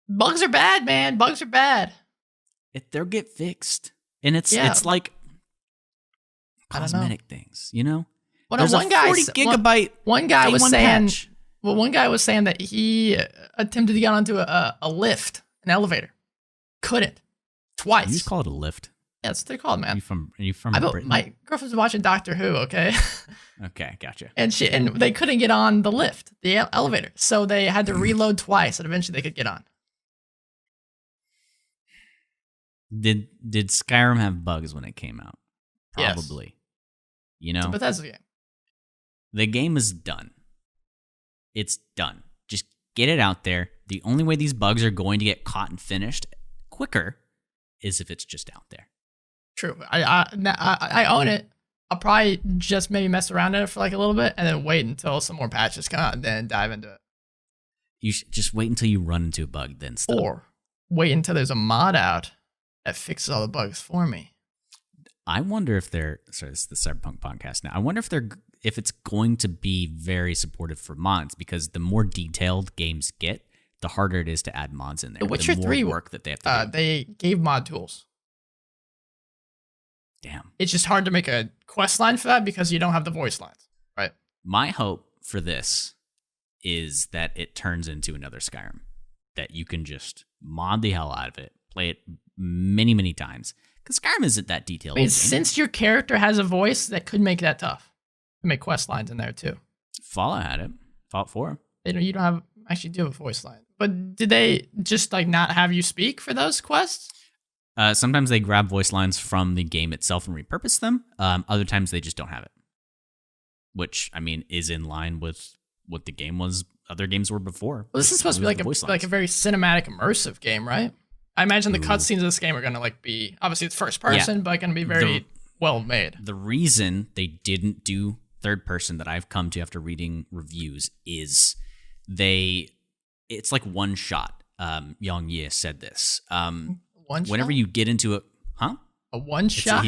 Bugs are bad, man. Bugs are bad. They'll get fixed. And it's like cosmetic things, you know? Well, there's one a 40 gigabyte. One guy was saying, patch. well, one guy was saying that he attempted to get onto a lift, an elevator, couldn't, twice. You just call it a lift. Yeah, that's what they're called, man. Are you from Britain? My girlfriend's watching Doctor Who. Okay. Okay, gotcha. And they couldn't get on the lift, the elevator, so they had to reload twice, and eventually they could get on. Did Skyrim have bugs when it came out? Probably. Yes. You know, it's a Bethesda game. The game is done. It's done. Just get it out there. The only way these bugs are going to get caught and finished quicker is if it's just out there. True. I own it. I'll probably just maybe mess around in it for like a little bit and then wait until some more patches come out and then dive into it. You should just wait until you run into a bug, then stop. Or wait until there's a mod out that fixes all the bugs for me. I wonder if this is the Cyberpunk podcast now. I wonder if it's going to be very supportive for mods, because the more detailed games get, the harder it is to add mods in there. The Witcher 3 work that they have to do. They gave mod tools. Damn. It's just hard to make a quest line for that because you don't have the voice lines, right? My hope for this is that it turns into another Skyrim, that you can just mod the hell out of it, play it many, many times. Because Skyrim isn't that detailed. I mean, since your character has a voice, that could make that tough. Make quest lines in there too. Fallout had it. Fallout 4. You don't have actually do have a voice line. But did they just like not have you speak for those quests? Sometimes they grab voice lines from the game itself and repurpose them. Other times they just don't have it. Which, I mean, is in line with what the game was. Other games were before. Well, this is supposed to be like a very cinematic, immersive game, right? I imagine the cutscenes of this game are going to like be, obviously it's first person, but going to be very well made. The reason they didn't do third person that I've come to after reading reviews is it's like one shot. Yang Ye said this. Whenever you get into a one shot?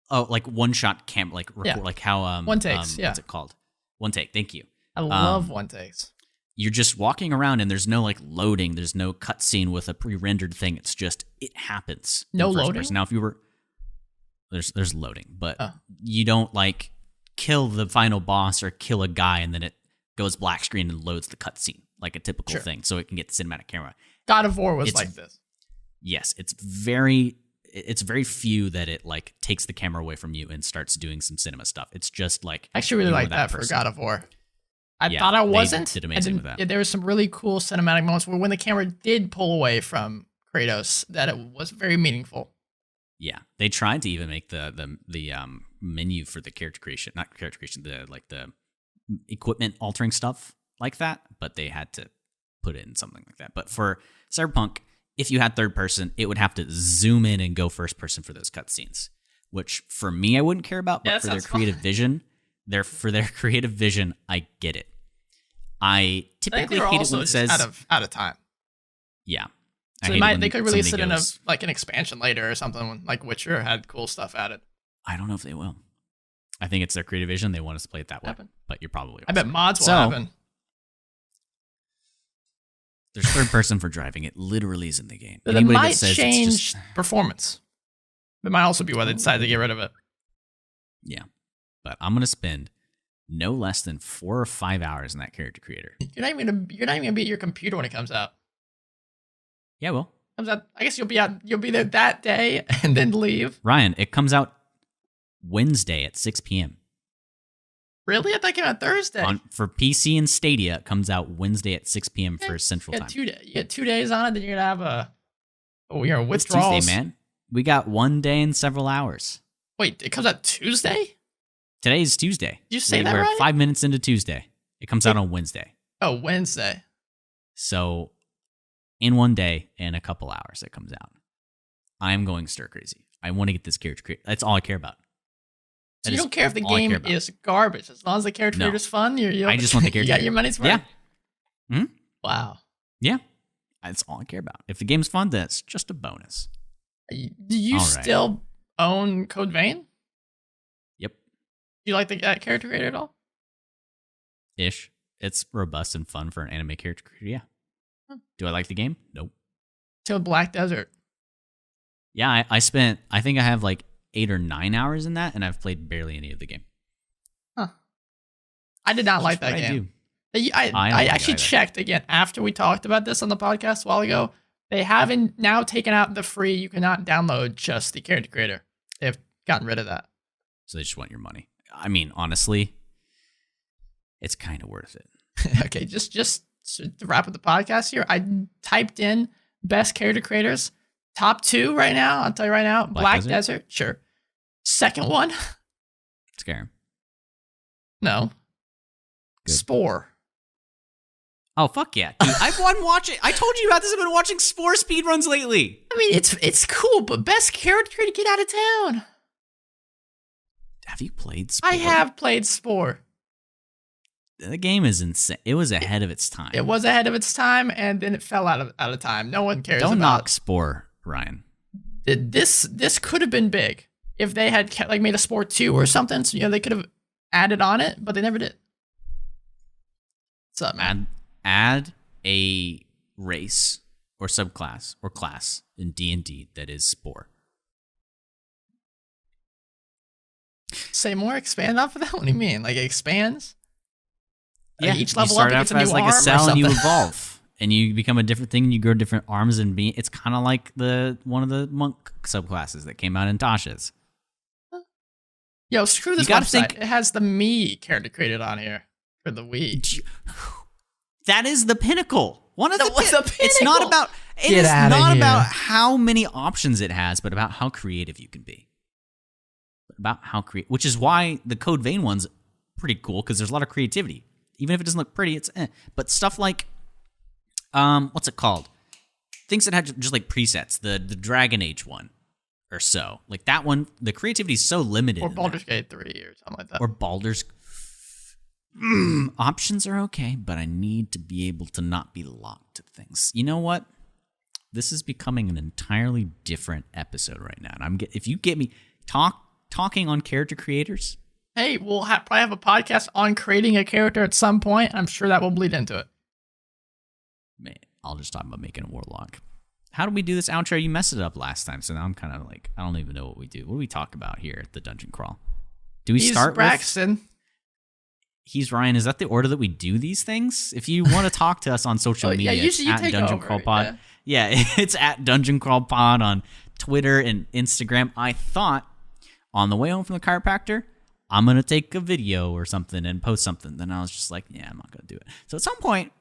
Like one shot camp, like record, like how one takes. What's it called? One take. Thank you. I love one takes. You're just walking around and there's no like loading. There's no cutscene with a pre-rendered thing. It's just it happens. No loading. Now, if you were there's loading, but you don't like kill the final boss or kill a guy and then it goes black screen and loads the cutscene like a typical thing, so it can get the cinematic camera. God of War was like this. Yes, it's very few that it like takes the camera away from you and starts doing some cinema stuff. It's just like I actually really like that for God of War. I thought I wasn't. Did amazing with that. There was some really cool cinematic moments where when the camera did pull away from Kratos, that it was very meaningful. Yeah, they tried to even make the menu for the character creation, not character creation, the equipment altering stuff like that, but they had to put it in something like that. But for Cyberpunk, if you had third person, it would have to zoom in and go first person for those cutscenes, which for me I wouldn't care about, but for their creative vision. For their creative vision, I get it. I typically hate it when it says out of time. Yeah, so they could release it in an expansion later or something when like Witcher had cool stuff added. I don't know if they will. I think it's their creative vision. They want us to play it that way. But you're probably. I bet mods will happen. There's third person for driving. It literally is in the game. But it might change performance. It might also be why they decided to get rid of it. Yeah. But I'm gonna spend no less than 4 or 5 hours in that character creator. You're not even gonna be at your computer when it comes out. Yeah, well, comes out. I guess you'll be there that day and then leave. Ryan, it comes out Wednesday at 6 p.m. Really? I thought it came out Thursday. For PC and Stadia, it comes out Wednesday at 6 p.m. for Central Time. You get 2 days on it, then you're gonna have withdrawals. It's Tuesday, man. We got 1 day and several hours. Wait, it comes out Tuesday? Today's Tuesday. Did you say that We're right? 5 minutes into Tuesday. It comes out on Wednesday. Oh, Wednesday. So in one day and a couple hours it comes out. I'm going stir crazy. I want to get this character created. That's all I care about. So you don't care if the game is garbage. As long as the character creator is fun, I just want the character. You got your money's worth. Yeah. Mm-hmm. Wow. Yeah. That's all I care about. If the game's fun, that's just a bonus. Do you still own Code Vein? Yep. Do you like that character creator at all? Ish. It's robust and fun for an anime character creator. Yeah. Huh. Do I like the game? Nope. Till Black Desert. Yeah, I think I have like 8 or 9 hours in that, and I've played barely any of the game. Huh. I did not like that game. I actually checked again after we talked about this on the podcast a while ago. They haven't now taken out the free. You cannot download just the character creator. They've gotten rid of that. So they just want your money. I mean, honestly, it's kind of worth it. Okay, just to wrap up the podcast here, I typed in best character creators. Top 2 right now. I'll tell you right now. Black Desert. Sure. Second one. Skyrim. No. Good. Spore. Oh, fuck yeah. Dude, I've been watching. I told you about this. I've been watching Spore speedruns lately. I mean, it's cool, but best character to get out of town. Have you played Spore? I have played Spore. The game is insane. It was ahead of its time. It was ahead of its time, and then it fell out of time. No one cares. Don't knock Spore, Ryan. This could have been big if they had like made a Spore 2 or something. So they could have added on it, but they never did. What's up, man? Add a race or subclass or class in D&D that is Spore. Say more. Expand off of that. What do you mean? Like it expands? Yeah, each level you start up off as like a cell and you evolve, and you become a different thing. And you grow different arms and be. It's kind of like one of the monk subclasses that came out in Tasha's. Yo, screw this website. It has the me character created on here for the Wii. That is the pinnacle. One of the pinnacle. It's not about. It is not about how many options it has, but about how creative you can be. About how creative, which is why the Code Vein one's pretty cool because there's a lot of creativity. Even if it doesn't look pretty, it's But stuff like, what's it called? Things that had just like presets, the Dragon Age one or so. Like that one, the creativity is so limited. Or Baldur's Gate 3 or something like that. Or Baldur's. Options are okay, but I need to be able to not be locked to things. You know what? This is becoming an entirely different episode right now. And if you get me talking on character creators. Hey, we'll probably have a podcast on creating a character at some point. I'm sure that will bleed into it. Man, I'll just talk about making a warlock. How do we do this outro? You messed it up last time, so now I'm kind of like, I don't even know what we do. What do we talk about here at the Dungeon Crawl? Do we start Braxton. with... He's Ryan. Is that the order that we do these things? If you want to talk to us on social media, it's at Dungeon Crawl Pod. Yeah, it's at Dungeon Crawl Pod on Twitter and Instagram. I thought on the way home from the chiropractor, I'm going to take a video or something and post something. Then I was just like, yeah, I'm not going to do it. So at some point,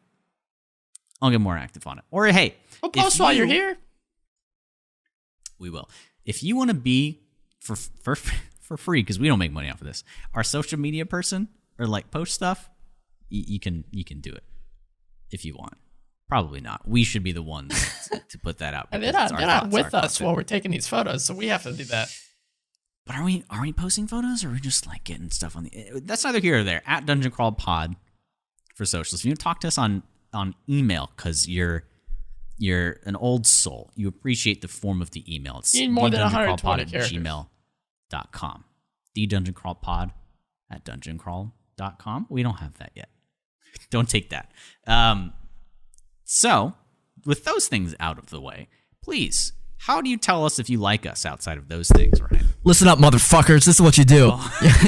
I'll get more active on it. Or hey, we'll post while you're here. We will. If you want to be for free, because we don't make money off of this, our social media person or like post stuff, you can do it if you want. Probably not. We should be the ones to put that out. And they're not with us while we're taking these photos, so we have to do that. But are we posting photos, or are we just like getting stuff on the? That's neither here or there. At Dungeon Crawl Pod for socials. If you want to talk to us on email, because you're an old soul, you appreciate the form of the email. It's you need more than 120 characters. gmail.com. thedungeoncrawlpod@dungeoncrawl.com. We don't have that yet. Don't take that. So, with those things out of the way, please, how do you tell us if you like us outside of those things, Ryan? Listen up, motherfuckers. This is what you do.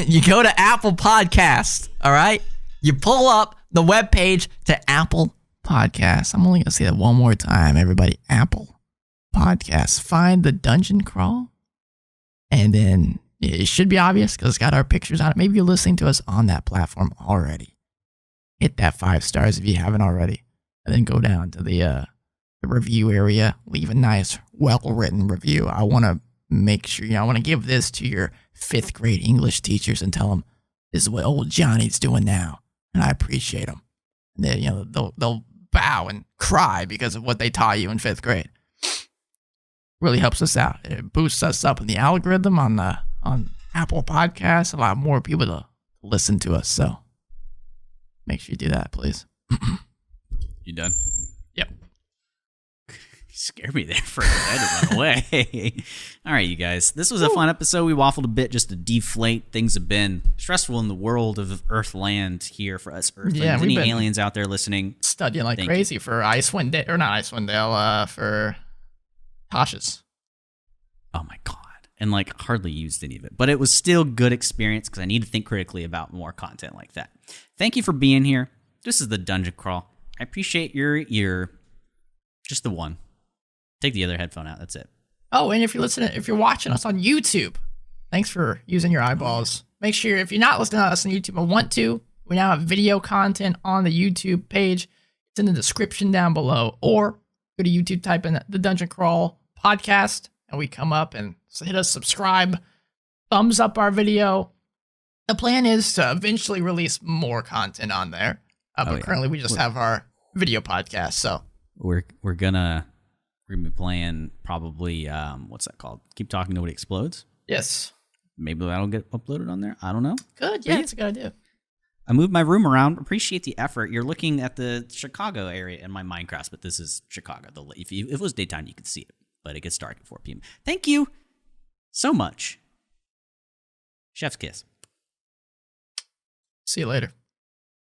You go to Apple Podcasts, all right? You pull up the webpage to Apple Podcasts. I'm only going to say that one more time, everybody. Apple Podcasts. Find the Dungeon Crawl, and then it should be obvious because it's got our pictures on it. Maybe you're listening to us on that platform already. Hit that 5 stars if you haven't already. And then go down to the review area. Leave a nice, well-written review. I want to make sure, I want to give this to your 5th grade English teachers and tell them this is what old Johnny's doing now, and I appreciate them. And they, they'll bow and cry because of what they taught you in 5th grade. Really helps us out. It boosts us up in the algorithm on Apple Podcasts. Allow more people to listen to us. So make sure you do that, please. You done? Yep. You scared me there for a minute. I had to run away. All right, you guys. This was a fun episode. We waffled a bit just to deflate. Things have been stressful in the world of Earthland here for us Earthlings. Yeah, any aliens out there listening? Studying like crazy for Icewind Dale, or not Icewind Dale, for Tasha's. Oh my God. And hardly used any of it. But it was still good experience because I need to think critically about more content like that. Thank you for being here. This is the Dungeon Crawl. I appreciate your ear. Just the one. Take the other headphone out. That's it. Oh, and if you're watching us on YouTube, thanks for using your eyeballs. Make sure if you're not listening to us on YouTube and want to, we now have video content on the YouTube page. It's in the description down below. Or go to YouTube, type in the Dungeon Crawl podcast, and we come up and hit us subscribe, thumbs up our video. The plan is to eventually release more content on there. But currently we just have our video podcast. So we're gonna be playing probably what's that called? Keep Talking, Nobody Explodes. Yes. Maybe that'll get uploaded on there. I don't know. Good. Yeah, it's a good idea. I moved my room around. Appreciate the effort. You're looking at the Chicago area in my Minecraft, but this is Chicago. If it was daytime, you could see it, but it gets dark at 4 p.m. Thank you so much. Chef's kiss. See you later.